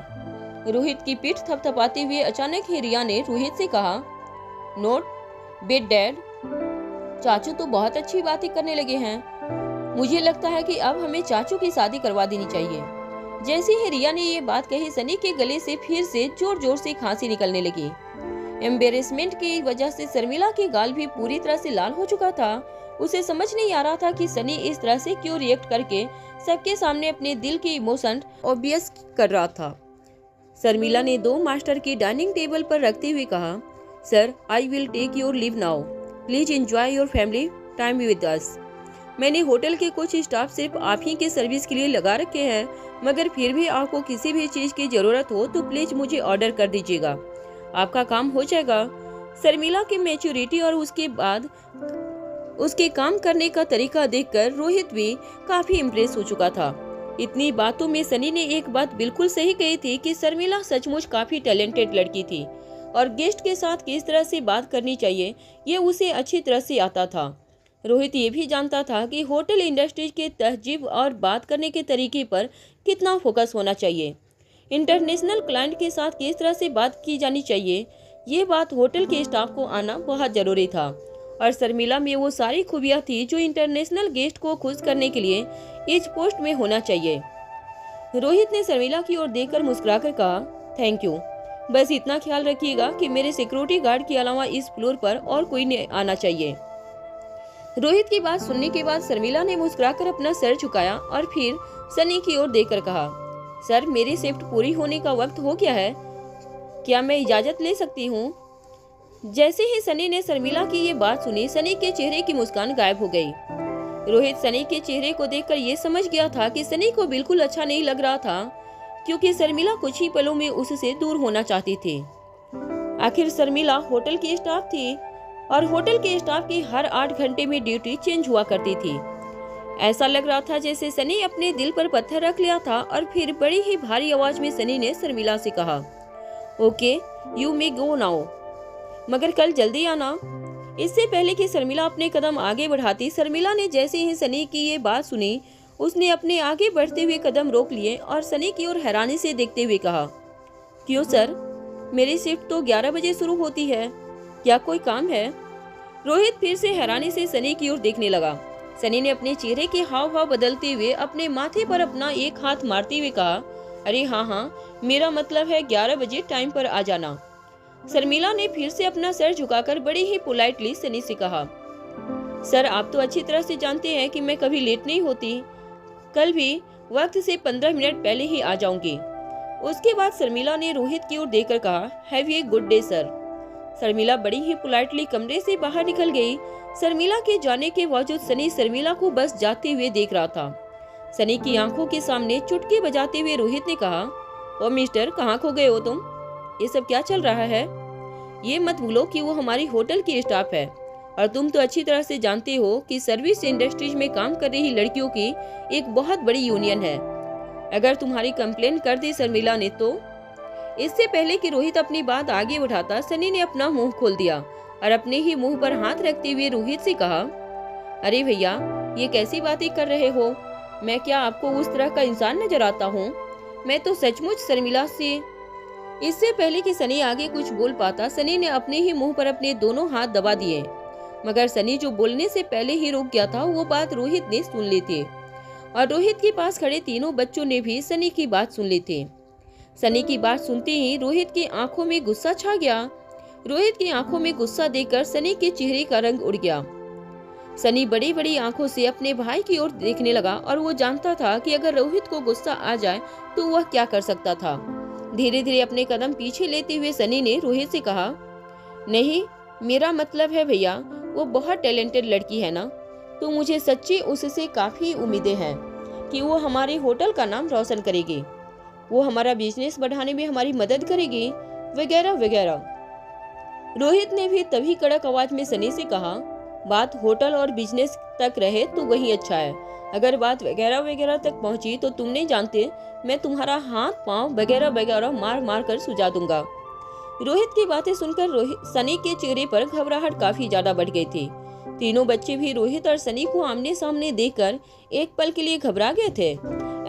रोहित की पीठ थपथपाते हुए अचानक ही रिया ने रोहित से कहा, नोट बेट डैड, चाचू तो बहुत अच्छी बातें करने लगे हैं। मुझे लगता है कि अब हमें चाचू की शादी करवा देनी चाहिए। जैसे ही रिया ने ये बात कही, सनी के गले से फिर से जोर जोर से खांसी निकलने लगी। एम्बेरसमेंट की वजह से शर्मिला की गाल भी पूरी तरह से लाल हो चुका था। उसे समझ नहीं आ रहा था कि सनी इस तरह से क्यों रिएक्ट करके सबके सामने अपने दिल के इमोशन ऑब्वियस कर रहा था। शर्मिला ने 2 मास्टर की डाइनिंग टेबल पर रखते हुए कहा, sir, I will take your leave now. Please enjoy your family time with us. मैंने होटल के कुछ स्टाफ सिर्फ आप ही के सर्विस के लिए लगा रखे हैं, मगर फिर भी आपको किसी भी चीज की जरूरत हो तो प्लीज मुझे ऑर्डर कर दीजिएगा, आपका काम हो जाएगा। शर्मिला की मैच्योरिटी और उसके बाद उसके काम करने का तरीका देखकर रोहित भी काफी इम्प्रेस हो चुका था। इतनी बातों में सनी ने एक बात बिल्कुल सही कही थी कि शर्मिला सचमुच काफी टैलेंटेड लड़की थी और गेस्ट के साथ किस तरह से बात करनी चाहिए ये उसे अच्छी तरह से आता था। रोहित ये भी जानता था कि होटल इंडस्ट्री के तहजीब और बात करने के तरीके पर कितना फोकस होना चाहिए, इंटरनेशनल क्लाइंट के साथ किस तरह से बात की जानी चाहिए। ये बात होटल के स्टाफ को आना बहुत जरूरी था और शर्मिला में वो सारी खूबियां थी जो इंटरनेशनल गेस्ट को खुश करने के लिए इस पोस्ट में होना चाहिए। रोहित ने शर्मिला की ओर देखकर मुस्कुराकर कहा, थैंक यू, बस इतना ख्याल रखिएगा कि मेरे सिक्योरिटी गार्ड के अलावा इस फ्लोर पर और कोई नहीं आना चाहिए। रोहित की बात सुनने के बाद शर्मिला ने मुस्कुराकर अपना सर झुकाया और फिर सनी की ओर देखकर कहा, सर, मेरी शिफ्ट पूरी होने का वक्त हो गया है, क्या मैं इजाजत ले सकती हूँ? जैसे ही सनी ने शर्मिला की ये बात सुनी, सनी के चेहरे की मुस्कान गायब हो गई। रोहित सनी के चेहरे को देखकर ये समझ गया था कि सनी को बिल्कुल अच्छा नहीं लग रहा था, क्योंकि शर्मिला कुछ ही पलों में उससे दूर होना चाहती थी। आखिर शर्मिला होटल की स्टाफ थी और होटल के स्टाफ की हर 8 घंटे में ड्यूटी चेंज हुआ करती थी। ऐसा लग रहा था जैसे सनी अपने दिल पर पत्थर रख लिया था। और फिर बड़ी ही भारी आवाज में सनी ने शर्मिला से कहा, okay, you may go now, मगर कल जल्दी आना। इससे पहले कि शर्मिला अपने कदम आगे बढ़ाती, शर्मिला ने जैसे ही सनी की ये बात सुनी, उसने अपने आगे बढ़ते हुए कदम रोक लिए और सनी की ओर हैरानी से देखते हुए कहा, क्यों सर, मेरी शिफ्ट तो 11 बजे शुरू होती है, क्या कोई काम है? रोहित फिर से हैरानी से सनी की ओर देखने लगा। सनी ने अपने चेहरे के हाव भाव बदलते हुए अपने माथे पर अपना एक हाथ मारते हुए कहा, अरे हाँ, मेरा मतलब है 11 बजे टाइम पर आ जाना। शर्मिला ने फिर से अपना सर झुकाकर बड़ी ही पोलाइटली सनी से कहा, सर, आप तो अच्छी तरह से जानते हैं कि मैं कभी लेट नहीं होती, कल भी वक्त से 15 मिनट पहले ही आ जाऊंगी। उसके बाद शर्मिला ने रोहित की ओर देखकर कहा, have a good day sir. Sharmila बड़ी ही पोलाइटली कमरे से बाहर निकल गई। शर्मिला के जाने के बावजूद सनी शर्मिला को बस जाते हुए देख रहा था। सनी की आंखों के सामने चुटकी बजाते हुए रोहित ने कहा, ओ मिस्टर, कहाँ खो गए हो तुम? ये सब क्या चल रहा है? ये मत भूलो कि वो हमारी होटल की स्टाफ है और तुम तो अच्छी तरह से जानते हो कि सर्विस इंडस्ट्रीज में काम कर रही लड़कियों की एक बहुत बड़ी यूनियन है। अगर तुम्हारी कंप्लेन कर दी शर्मिला ने तो। इससे पहले कि रोहित अपनी बात आगे बढ़ाता, सनी ने अपना मुंह खोल दिया और अपने ही मुंह पर हाथ रखते हुए रोहित से कहा, अरे भैया, ये कैसी बातें कर रहे हो? मैं क्या आपको उस तरह का इंसान नजर आता हूँ? मैं तो सचमुच शर्मिला से। इससे पहले कि सनी आगे कुछ बोल पाता, सनी ने अपने ही मुंह पर अपने दोनों हाथ दबा दिए। मगर सनी जो बोलने से पहले ही रुक गया था, वो बात रोहित ने सुन ली थी और रोहित के पास खड़े तीनों बच्चों ने भी सनी की बात सुन ली थी। सनी की बात सुनते ही रोहित की आंखों में गुस्सा छा गया। रोहित की आंखों में गुस्सा देखकर सनी के चेहरे का रंग उड़ गया। सनी बड़ी बड़ी आंखों से अपने भाई की ओर देखने लगा और वो जानता था कि अगर रोहित को गुस्सा आ जाए तो वह क्या कर सकता था। धीरे धीरे अपने कदम पीछे लेते हुए सनी ने रोहित से कहा, नहीं, मेरा मतलब है भैया, वो बहुत टैलेंटेड लड़की है ना, तो मुझे सच्ची उससे काफी उम्मीदें हैं कि वो हमारे होटल का नाम रोशन करेगी, वो हमारा बिजनेस बढ़ाने में हमारी मदद करेगी, वगैरह वगैरह। रोहित ने भी तभी कड़क आवाज में सनी से कहा, बात होटल और बिजनेस तक रहे तो वही अच्छा है, अगर बात वगैरह वगैरह तक पहुंची तो तुम नहीं जानते, मैं तुम्हारा हाथ पांव वगैरह वगैरह मार मार कर सुझा दूंगा। रोहित की बातें सुनकर सनी के चेहरे पर घबराहट काफी ज्यादा बढ़ गई थी। तीनों बच्चे भी रोहित और सनी को आमने सामने देखकर एक पल के लिए घबरा गए थे।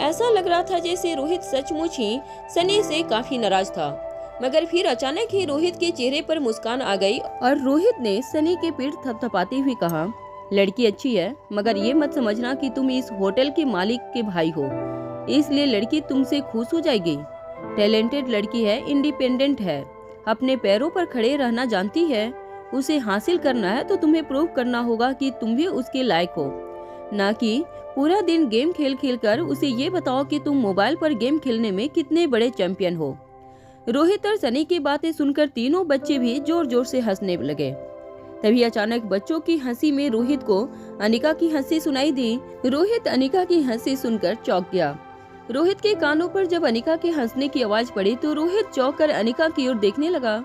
ऐसा लग रहा था जैसे रोहित सचमुच ही सनी से काफी नाराज था। मगर फिर अचानक ही रोहित के चेहरे पर मुस्कान आ गई और रोहित ने सनी के पीठ थपथपाते हुए कहा, लड़की अच्छी है, मगर ये मत समझना कि तुम इस होटल के मालिक के भाई हो, इसलिए लड़की तुमसे खुश हो जाएगी। टैलेंटेड लड़की है, इंडिपेंडेंट है, अपने पैरों पर खड़े रहना जानती है। उसे हासिल करना है तो तुम्हें प्रूव करना होगा कि तुम भी उसके लायक हो, ना कि पूरा दिन गेम खेल खेल कर उसे ये बताओ कि तुम मोबाइल पर गेम खेलने में कितने बड़े चैंपियन हो। रोहित और सनी की बातें सुनकर तीनों बच्चे भी जोर जोर से हंसने लगे। तभी अचानक बच्चों की हंसी में रोहित को अनिका की हंसी सुनाई दी। रोहित अनिका की हंसी सुनकर चौंक गया। रोहित के कानों पर जब अनिका के हंसने की आवाज पड़ी तो रोहित चौंक कर अनिका की ओर देखने लगा।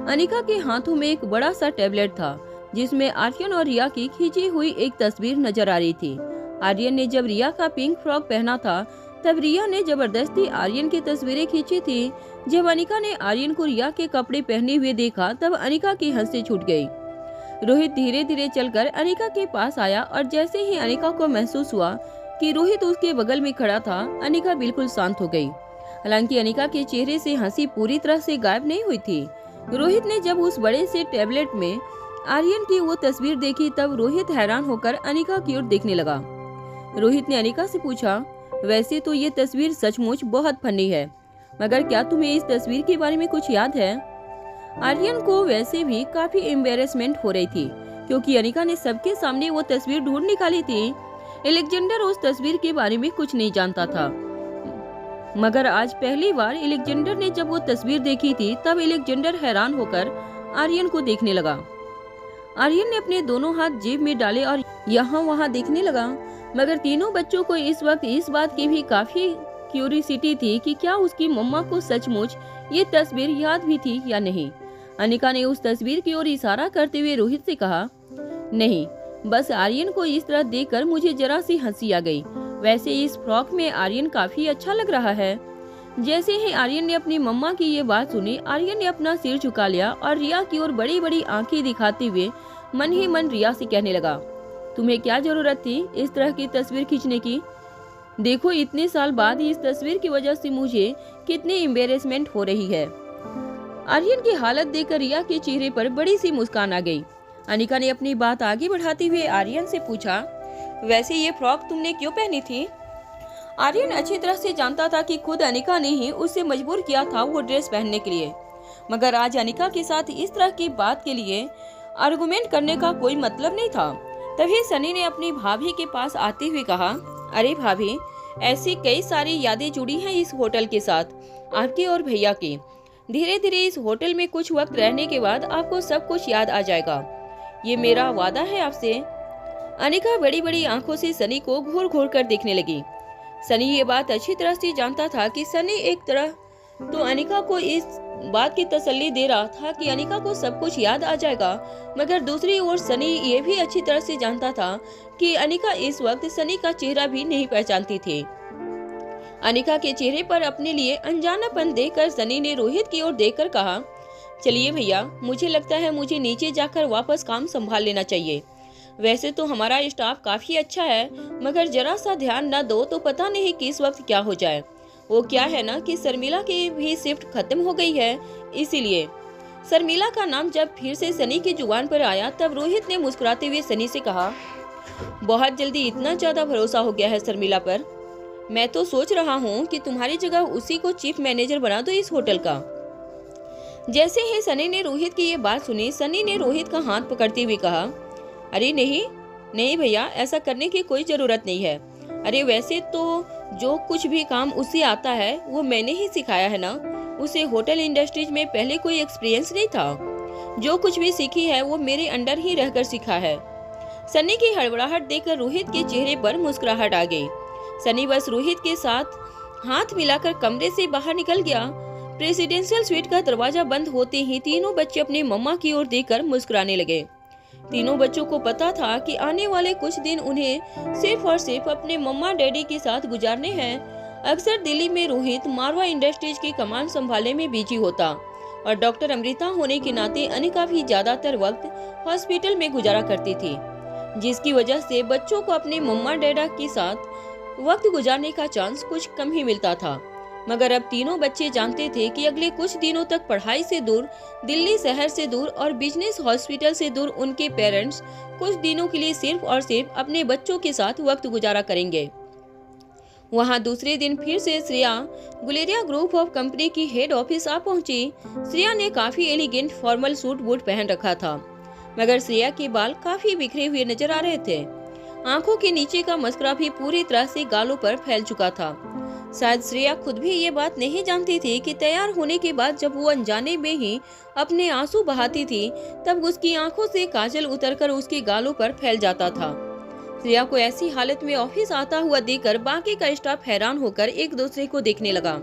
अनिका के हाथों में एक बड़ा सा टैबलेट था जिसमें आर्यन और रिया की खींची हुई एक तस्वीर नजर आ रही थी। आर्यन ने जब रिया का पिंक फ्रॉक पहना था तब रिया ने जबरदस्ती आर्यन की तस्वीरें खींची थी। जब अनिका ने आर्यन को रिया के कपड़े पहने हुए देखा तब अनिका की हंसी छूट गई। रोहित धीरे धीरे चलकर अनिका के पास आया और जैसे ही अनिका को महसूस हुआ कि रोहित उसके बगल में खड़ा था, अनिका बिल्कुल शांत हो गई। हालांकि अनिका के चेहरे से हंसी पूरी तरह से गायब नहीं हुई थी। रोहित ने जब उस बड़े से टैबलेट में आर्यन की वो तस्वीर देखी तब रोहित हैरान होकर अनिका की ओर देखने लगा। रोहित ने अनिका से पूछा, वैसे तो ये तस्वीर सचमुच बहुत फनी है, मगर क्या तुम्हें इस तस्वीर के बारे में कुछ याद है? आर्यन को वैसे भी काफी एम्बेरसमेंट हो रही थी क्योंकि अनिका ने सबके सामने वो तस्वीर ढूंढ निकाली थी। एलेक्जेंडर उस तस्वीर के बारे में कुछ नहीं जानता था, मगर आज पहली बार अलेक्जेंडर ने जब वो तस्वीर देखी थी तब अलेक्जेंडर हैरान होकर आर्यन को देखने लगा। आर्यन ने अपने दोनों हाथ जेब में डाले और यहाँ वहाँ देखने लगा, मगर तीनों बच्चों को इस वक्त इस बात की भी काफी क्यूरियोसिटी थी कि क्या उसकी मम्मा को सचमुच ये तस्वीर याद भी थी या नहीं। अनिका ने उस तस्वीर की ओर इशारा करते हुए रोहित से कहा, नहीं, बस आर्यन को इस तरह देखकर मुझे जरा सी हंसी आ गई। वैसे इस फ्रॉक में आर्यन काफी अच्छा लग रहा है। जैसे ही आर्यन ने अपनी मम्मा की ये बात सुनी, आर्यन ने अपना सिर झुका लिया और रिया की ओर बड़ी बड़ी आंखें दिखाते हुए मन ही मन रिया से कहने लगा, तुम्हें क्या जरूरत थी इस तरह की तस्वीर खींचने की? देखो, इतने साल बाद इस तस्वीर की वजह से मुझे कितनी एम्बेरसमेंट हो रही है। आर्यन की हालत देखकर रिया के चेहरे पर बड़ी सी मुस्कान आ गई। अनिका ने अपनी बात आगे बढ़ाते हुए आर्यन से पूछा, वैसे ये फ्रॉक तुमने क्यों पहनी थी? आर्यन अच्छी तरह से जानता था कि खुद अनिका ने ही उसे मजबूर किया था वो ड्रेस पहनने के लिए, मगर आज अनिका के साथ इस तरह की बात के लिए आर्गुमेंट करने का कोई मतलब नहीं था। तभी सनी ने अपनी भाभी के पास आते हुए कहा, अरे भाभी, ऐसी कई सारी यादें जुड़ी हैं इस होटल के साथ, आपकी और भैया की। धीरे धीरे इस होटल में कुछ वक्त रहने के बाद आपको सब कुछ याद आ जाएगा, ये मेरा वादा है आपसे। अनिका बड़ी बड़ी आंखों से सनी को घूर घूर कर देखने लगी। सनी ये बात अच्छी तरह से जानता था कि सनी एक तरह तो अनिका को इस बात की तसल्ली दे रहा था कि अनिका को सब कुछ याद आ जाएगा, मगर दूसरी ओर सनी ये भी अच्छी तरह से जानता था कि अनिका इस वक्त सनी का चेहरा भी नहीं पहचानती थी। अनिका के चेहरे पर अपने लिए अनजानापन देखकर सनी ने रोहित की ओर देखकर कहा, चलिए भैया, मुझे लगता है मुझे नीचे जाकर वापस काम संभाल लेना चाहिए। वैसे तो हमारा स्टाफ काफी अच्छा है, मगर जरा सा ध्यान न दो तो पता नहीं किस वक्त क्या हो जाए। वो क्या है ना कि शर्मिला की भी शिफ्ट खत्म हो गई है, इसीलिए। शर्मिला का नाम जब फिर से सनी की जुबान पर आया तब रोहित ने मुस्कुराते हुए सनी से कहा, बहुत जल्दी इतना ज्यादा भरोसा हो गया है शर्मिला पर। मैं तो सोच रहा हूँ कि तुम्हारी जगह उसी को चीफ मैनेजर बना दो इस होटल का। जैसे ही सनी ने रोहित की ये बात सुनी, सनी ने रोहित का हाथ पकड़ते हुए कहा, अरे नहीं नहीं भैया, ऐसा करने की कोई जरूरत नहीं है। अरे वैसे तो जो कुछ भी काम उसे आता है वो मैंने ही सिखाया है ना, उसे होटल इंडस्ट्रीज में पहले कोई एक्सपीरियंस नहीं था। जो कुछ भी सीखी है वो मेरे अंडर ही रहकर सीखा है। सनी की हड़बड़ाहट देखकर रोहित के चेहरे पर मुस्कुराहट आ गई। सनी बस रोहित के साथ हाथ मिलाकर कमरे से बाहर निकल गया। प्रेसिडेंशियल स्वीट का दरवाजा बंद होते ही तीनों बच्चे अपने मम्मा की ओर देखकर मुस्कुराने लगे। तीनों बच्चों को पता था कि आने वाले कुछ दिन उन्हें सिर्फ और सिर्फ अपने मम्मा डैडी के साथ गुजारने हैं। अक्सर दिल्ली में रोहित मारवा इंडस्ट्रीज की कमान संभालने में बिजी होता और डॉक्टर अमृता होने के नाते अनिका भी ज्यादातर वक्त हॉस्पिटल में गुजारा करती थी, जिसकी वजह से बच्चों को अपने मम्मा डैडा के साथ वक्त गुजारने का चांस कुछ कम ही मिलता था। मगर अब तीनों बच्चे जानते थे कि अगले कुछ दिनों तक पढ़ाई से दूर, दिल्ली शहर से दूर और बिजनेस हॉस्पिटल से दूर उनके पेरेंट्स कुछ दिनों के लिए सिर्फ और सिर्फ अपने बच्चों के साथ वक्त गुजारा करेंगे। वहां दूसरे दिन फिर से Shreya Guleria group of company की हेड ऑफिस आ पहुंची। श्रेया ने काफी एलिगेंट फॉर्मल सूट बूट पहन रखा था, मगर श्रेया के बाल काफी बिखरे हुए नजर आ रहे थे। आंखों के नीचे का मस्करा भी पूरी तरह से गालों पर फैल चुका था। शायद श्रेया खुद भी ये बात नहीं जानती थी कि तैयार होने के बाद जब वो अनजाने में ही अपने आंसू बहाती थी, तब उसकी आंखों से काजल उतरकर उसके गालों पर फैल जाता था। श्रेया को ऐसी हालत में ऑफिस आता हुआ देखकर बाकी का स्टाफ हैरान होकर एक दूसरे को देखने लगा।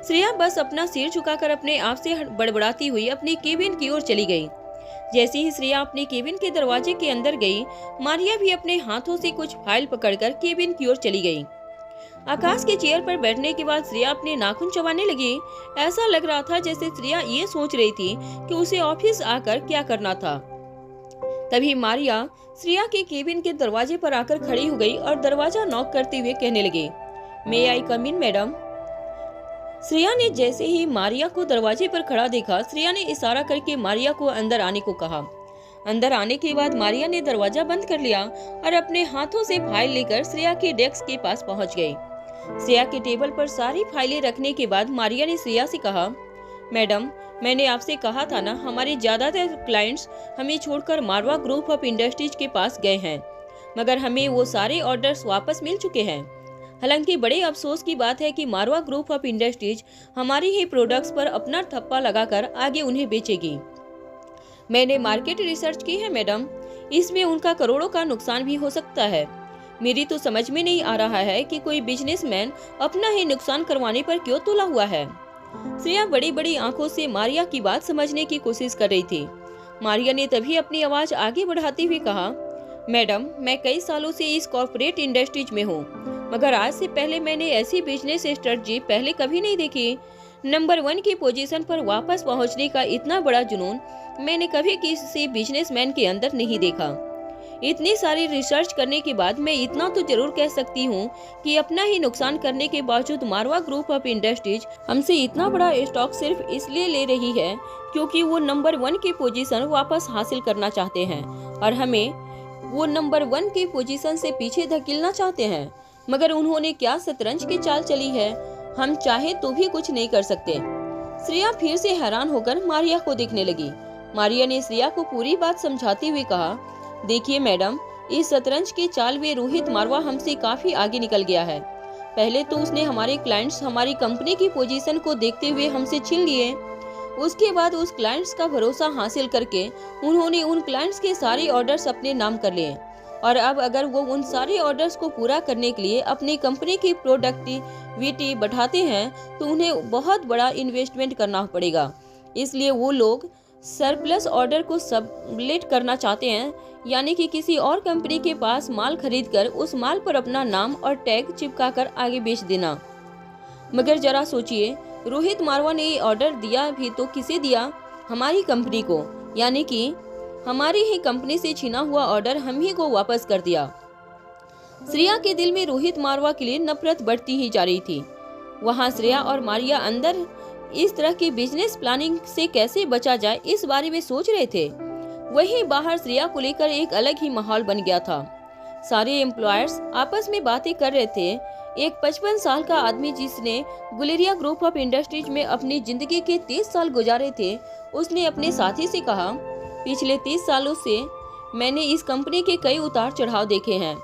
श्रेया बस अपना सिर झुकाकर अपने आप से बड़बड़ाती हुई अपनी केबिन की ओर चली गई। जैसे ही श्रेया अपने केबिन के दरवाजे के अंदर गई, मारिया भी अपने हाथों से कुछ फाइल पकड़कर केबिन की ओर चली गई। आकाश के चेयर पर बैठने के बाद श्रेया अपने नाखून चबाने लगी। ऐसा लग रहा था जैसे श्रेया ये सोच रही थी कि उसे ऑफिस आकर क्या करना था। तभी मारिया श्रेया के केबिन के दरवाजे पर आकर खड़ी हो गई और दरवाजा नॉक करते हुए कहने लगी, मे आई कम इन मैडम। श्रेया ने जैसे ही मारिया को दरवाजे पर खड़ा देखा, श्रेया ने इशारा करके मारिया को अंदर आने को कहा। अंदर आने के बाद मारिया ने दरवाजा बंद कर लिया और अपने हाथों से फाइल लेकर श्रेया के डेस्क के पास पहुंच गई। श्रेया के टेबल पर सारी फाइलें रखने के बाद मारिया ने श्रेया से कहा, मैडम, मैंने आपसे कहा था ना, हमारे ज्यादातर क्लाइंट्स हमें छोड़कर मारवा ग्रुप ऑफ इंडस्ट्रीज के पास गए हैं, मगर हमें वो सारे ऑर्डर्स वापस मिल चुके हैं। हालांकि बड़े अफसोस की बात है कि मारवा ग्रुप ऑफ इंडस्ट्रीज हमारी ही प्रोडक्ट्स पर अपना ठप्पा लगाकर आगे उन्हें बेचेगी। मैंने मार्केट रिसर्च की है मैडम, इसमें उनका करोड़ों का नुकसान भी हो सकता है। मेरी तो समझ में नहीं आ रहा है कि कोई बिजनेसमैन अपना ही नुकसान करवाने पर क्यों तुला हुआ है। श्रेया बड़ी बड़ी आंखों से मारिया की बात समझने की कोशिश कर रही थी। मारिया ने तभी अपनी आवाज आगे बढ़ाते हुए कहा, मैडम, मैं कई सालों से इस कॉर्पोरेट इंडस्ट्रीज में हूँ, मगर आज से पहले मैंने ऐसी बिजनेस स्ट्रेटजी पहले कभी नहीं देखी। नंबर 1 की पोजीशन पर वापस पहुंचने का इतना बड़ा जुनून मैंने कभी किसी बिजनेसमैन के अंदर नहीं देखा। इतनी सारी रिसर्च करने के बाद मैं इतना तो जरूर कह सकती हूँ कि अपना ही नुकसान करने के बावजूद मारवा ग्रुप ऑफ इंडस्ट्रीज हमसे इतना बड़ा स्टॉक सिर्फ इसलिए ले रही है क्योंकि वो नंबर 1 की पोजीशन वापस हासिल करना चाहते हैं और हमें वो नंबर 1 की पोजीशन से पीछे धकेलना चाहते हैं। मगर उन्होंने क्या शतरंज की चाल चली है, हम चाहे तो भी कुछ नहीं कर सकते। श्रेया फिर से हैरान होकर मारिया को देखने लगी। मारिया ने श्रेया को पूरी बात समझाते हुए कहा, देखिए मैडम, इस शतरंज की चाल में रोहित मारवा हमसे काफी आगे निकल गया है। पहले तो उसने हमारे क्लाइंट्स हमारी कंपनी की पोजीशन को देखते हुए हमसे छीन लिए। उसके बाद उस क्लाइंट्स का भरोसा हासिल करके उन्होंने उन क्लाइंट्स के सारे ऑर्डर्स अपने नाम कर लिए और अब अगर वो उन सारे ऑर्डर्स को पूरा करने के लिए अपनी कंपनी की प्रोडक्टिविटी बढ़ाते हैं तो उन्हें बहुत बड़ा इन्वेस्टमेंट करना पड़ेगा। इसलिए वो लोग सरप्लस ऑर्डर को सबलेट करना चाहते हैं, यानी कि किसी और कंपनी के पास माल खरीदकर उस माल पर अपना नाम और टैग चिपकाकर आगे बेच देना। मगर जरा सोचिए, रोहित मारवा ने ये ऑर्डर दिया भी तो किसे दिया? हमारी कंपनी को, यानी कि हमारी ही कंपनी से छीना हुआ ऑर्डर हम ही को वापस कर दिया। श्रेया के दिल में रोहित मारवा के लिए नफरत बढ़ती ही जा रही थी। वहाँ श्रेया और मारिया अंदर इस तरह की बिजनेस प्लानिंग से कैसे बचा जाए इस बारे में सोच रहे थे। वहीं बाहर श्रेया को लेकर एक अलग ही माहौल बन गया था। सारे एम्प्लॉयर्स आपस में बातें कर रहे थे। एक 55 साल का आदमी जिसने गुलेरिया ग्रुप ऑफ इंडस्ट्रीज में अपनी जिंदगी के 30 साल गुजारे थे, उसने अपने साथी से कहा, पिछले 30 सालों से मैंने इस कंपनी के कई उतार चढ़ाव देखे हैं,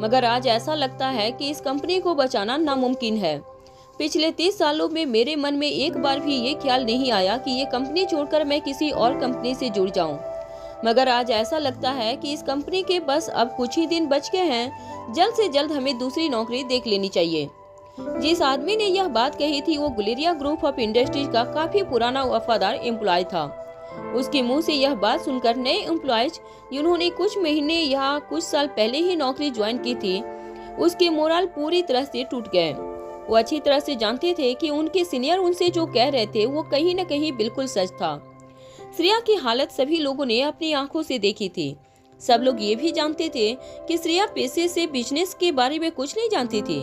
मगर आज ऐसा लगता है कि इस कंपनी को बचाना नामुमकिन है। पिछले 30 सालों में मेरे मन में एक बार भी ये ख्याल नहीं आया कि ये कंपनी छोड़कर मैं किसी और कंपनी से जुड़ जाऊं, मगर आज ऐसा लगता है कि इस कंपनी के बस अब कुछ ही दिन बच गए हैं। जल्द से जल्द हमें दूसरी नौकरी देख लेनी चाहिए। जिस आदमी ने यह बात कही थी वो गुलेरिया ग्रुप ऑफ इंडस्ट्रीज का काफी पुराना वफादार एम्प्लॉय था। उसके मुंह से यह बात सुनकर नए एम्प्लॉयज जिन्होंने कुछ महीने या कुछ साल पहले ही नौकरी ज्वाइन की थी, उसके मोरल पूरी तरह से टूट गए। वो अच्छी तरह से जानते थे कि उनके सीनियर उनसे जो कह रहे थे वो कहीं न कहीं बिल्कुल सच था। श्रेया की हालत सभी लोगों ने अपनी आंखों से देखी थी। सब लोग ये भी जानते थे कि श्रेया पेशे से बिजनेस के बारे में कुछ नहीं जानती थी।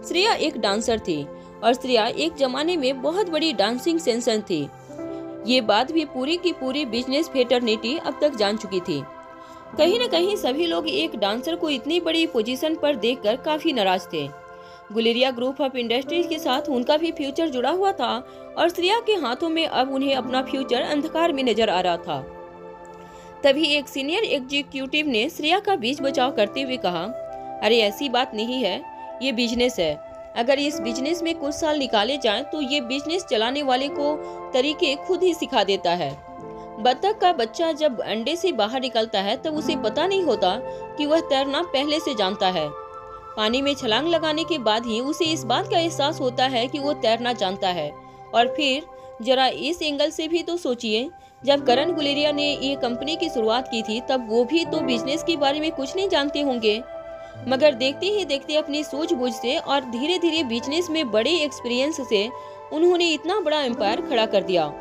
श्रेया एक डांसर थी और श्रेया एक जमाने में बहुत बड़ी डांसिंग सेंसेशन थी। ये बात भी पूरी की पूरी बिजनेस फेटर्निटी अब तक जान चुकी थी। कहीं न कहीं सभी लोग एक डांसर को इतनी बड़ी पोजीशन पर देखकर काफी नाराज थे। गुलेरिया ग्रुप ऑफ इंडस्ट्रीज के साथ उनका भी फ्यूचर जुड़ा हुआ था और श्रेया के हाथों में अब उन्हें अपना फ्यूचर अंधकार में नजर आ रहा था। तभी एक सीनियर एग्जीक्यूटिव ने श्रेया का बीच बचाव करते हुए कहा, अरे ऐसी बात नहीं है, ये बिजनेस है। अगर इस बिजनेस में कुछ साल निकाले जाएं तो ये बिजनेस चलाने वाले को तरीके खुद ही सिखा देता है। बत्तख का बच्चा जब अंडे से बाहर निकलता है तब उसे पता नहीं होता कि वह तैरना पहले से जानता है। पानी में छलांग लगाने के बाद ही उसे इस बात का एहसास होता है कि वो तैरना जानता है। और फिर जरा इस एंगल से भी तो सोचिए, जब करण गुलेरिया ने ये कंपनी की शुरुआत की थी तब वो भी तो बिजनेस के बारे में कुछ नहीं जानते होंगे, मगर देखते ही देखते अपनी सूझबूझ से और धीरे धीरे बिजनेस में बड़े एक्सपीरियंस से उन्होंने इतना बड़ा एम्पायर खड़ा कर दिया।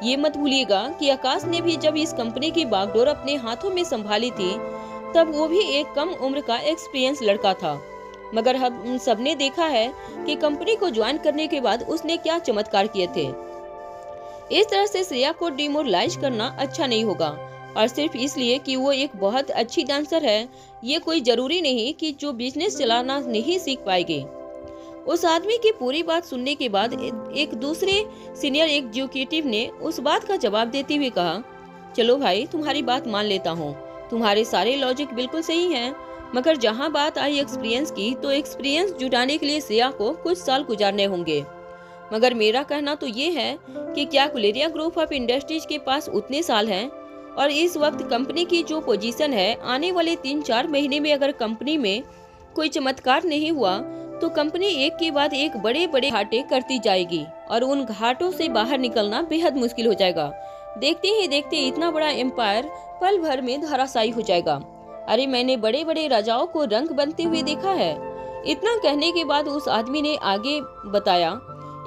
ये मत भूलिएगा कि आकाश ने भी जब इस कंपनी की बागडोर अपने हाथों में संभाली थी तब वो भी एक कम उम्र का एक्सपीरियंस लड़का था, मगर हम सबने देखा है कि कंपनी को ज्वाइन करने के बाद उसने क्या चमत्कार किए थे। इस तरह से श्रेया को डिमोरलाइज करना अच्छा नहीं होगा, और सिर्फ इसलिए कि वो एक बहुत अच्छी डांसर है ये कोई जरूरी नहीं कि जो बिजनेस चलाना नहीं सीख पाएगी। उस आदमी की पूरी बात सुनने के बाद एक दूसरे सीनियर एग्जीक्यूटिव ने उस बात का जवाब देते हुए कहा, चलो भाई, तुम्हारी बात मान लेता हूँ, तुम्हारे सारे लॉजिक बिल्कुल सही हैं, मगर जहां बात आई एक्सपीरियंस की, तो एक्सपीरियंस जुटाने के लिए श्रेया को कुछ साल गुजारने होंगे। मगर मेरा कहना तो ये है कि क्या कुलेरिया ग्रुप ऑफ इंडस्ट्रीज के पास उतने साल हैं? और इस वक्त कंपनी की जो पोजीशन है, आने वाले 3-4 महीने में अगर कंपनी में कोई चमत्कार नहीं हुआ तो कंपनी एक के बाद एक बड़े बड़े घाटे करती जाएगी और उन घाटों से बाहर निकलना बेहद मुश्किल हो जाएगा। देखते ही देखते इतना बड़ा एम्पायर पल भर में धराशायी हो जाएगा। अरे मैंने बड़े बड़े राजाओं को रंग बनते हुए देखा है। इतना कहने के बाद उस आदमी ने आगे बताया,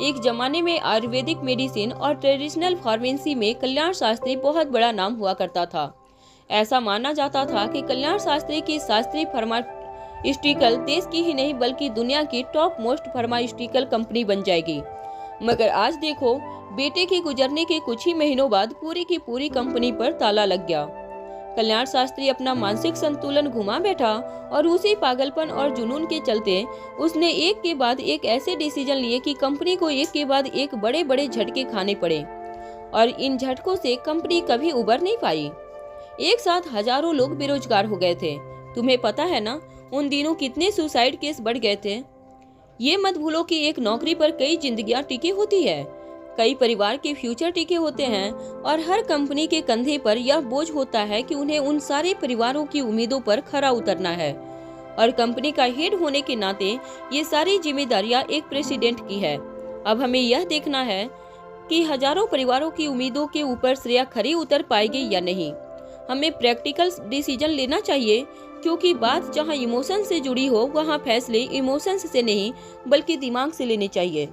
एक जमाने में आयुर्वेदिक मेडिसिन और ट्रेडिशनल फार्मेसी में कल्याण शास्त्री बहुत बड़ा नाम हुआ करता था। ऐसा माना जाता था कि कल्याण शास्त्री की शास्त्रीय फार्मास्यूटिकल देश की ही नहीं बल्कि दुनिया की टॉप मोस्ट फार्मास्यूटिकल कंपनी बन जाएगी। मगर आज देखो, बेटे के गुजरने के कुछ ही महीनों बाद पूरी की पूरी कंपनी पर ताला लग गया। कल्याण शास्त्री अपना मानसिक संतुलन घुमा बैठा और उसी पागलपन और जुनून के चलते उसने एक के बाद एक ऐसे डिसीजन लिए कि कंपनी को एक के बाद एक बड़े बड़े झटके खाने पड़े और इन झटकों से कंपनी कभी उबर नहीं पाई। एक साथ हजारों लोग बेरोजगार हो गए थे। तुम्हें पता है ना, उन दिनों कितने सुसाइड केस बढ़ गए थे। ये मत भूलो कि एक नौकरी पर कई जिंदगियां टिकी होती है, कई परिवार के फ्यूचर टिके होते हैं और हर कंपनी के कंधे पर यह बोझ होता है कि उन्हें उन सारे परिवारों की उम्मीदों पर खरा उतरना है। और कंपनी का हेड होने के नाते ये सारी जिम्मेदारियां एक प्रेसिडेंट की है। अब हमें यह देखना है कि हजारों परिवारों की उम्मीदों के ऊपर श्रेया खरी उतर पाएगी या नहीं। हमें प्रैक्टिकल डिसीजन लेना चाहिए, क्योंकि बात जहां इमोशन से जुड़ी हो वहां फैसले इमोशंस से नहीं बल्कि दिमाग से लेने चाहिए।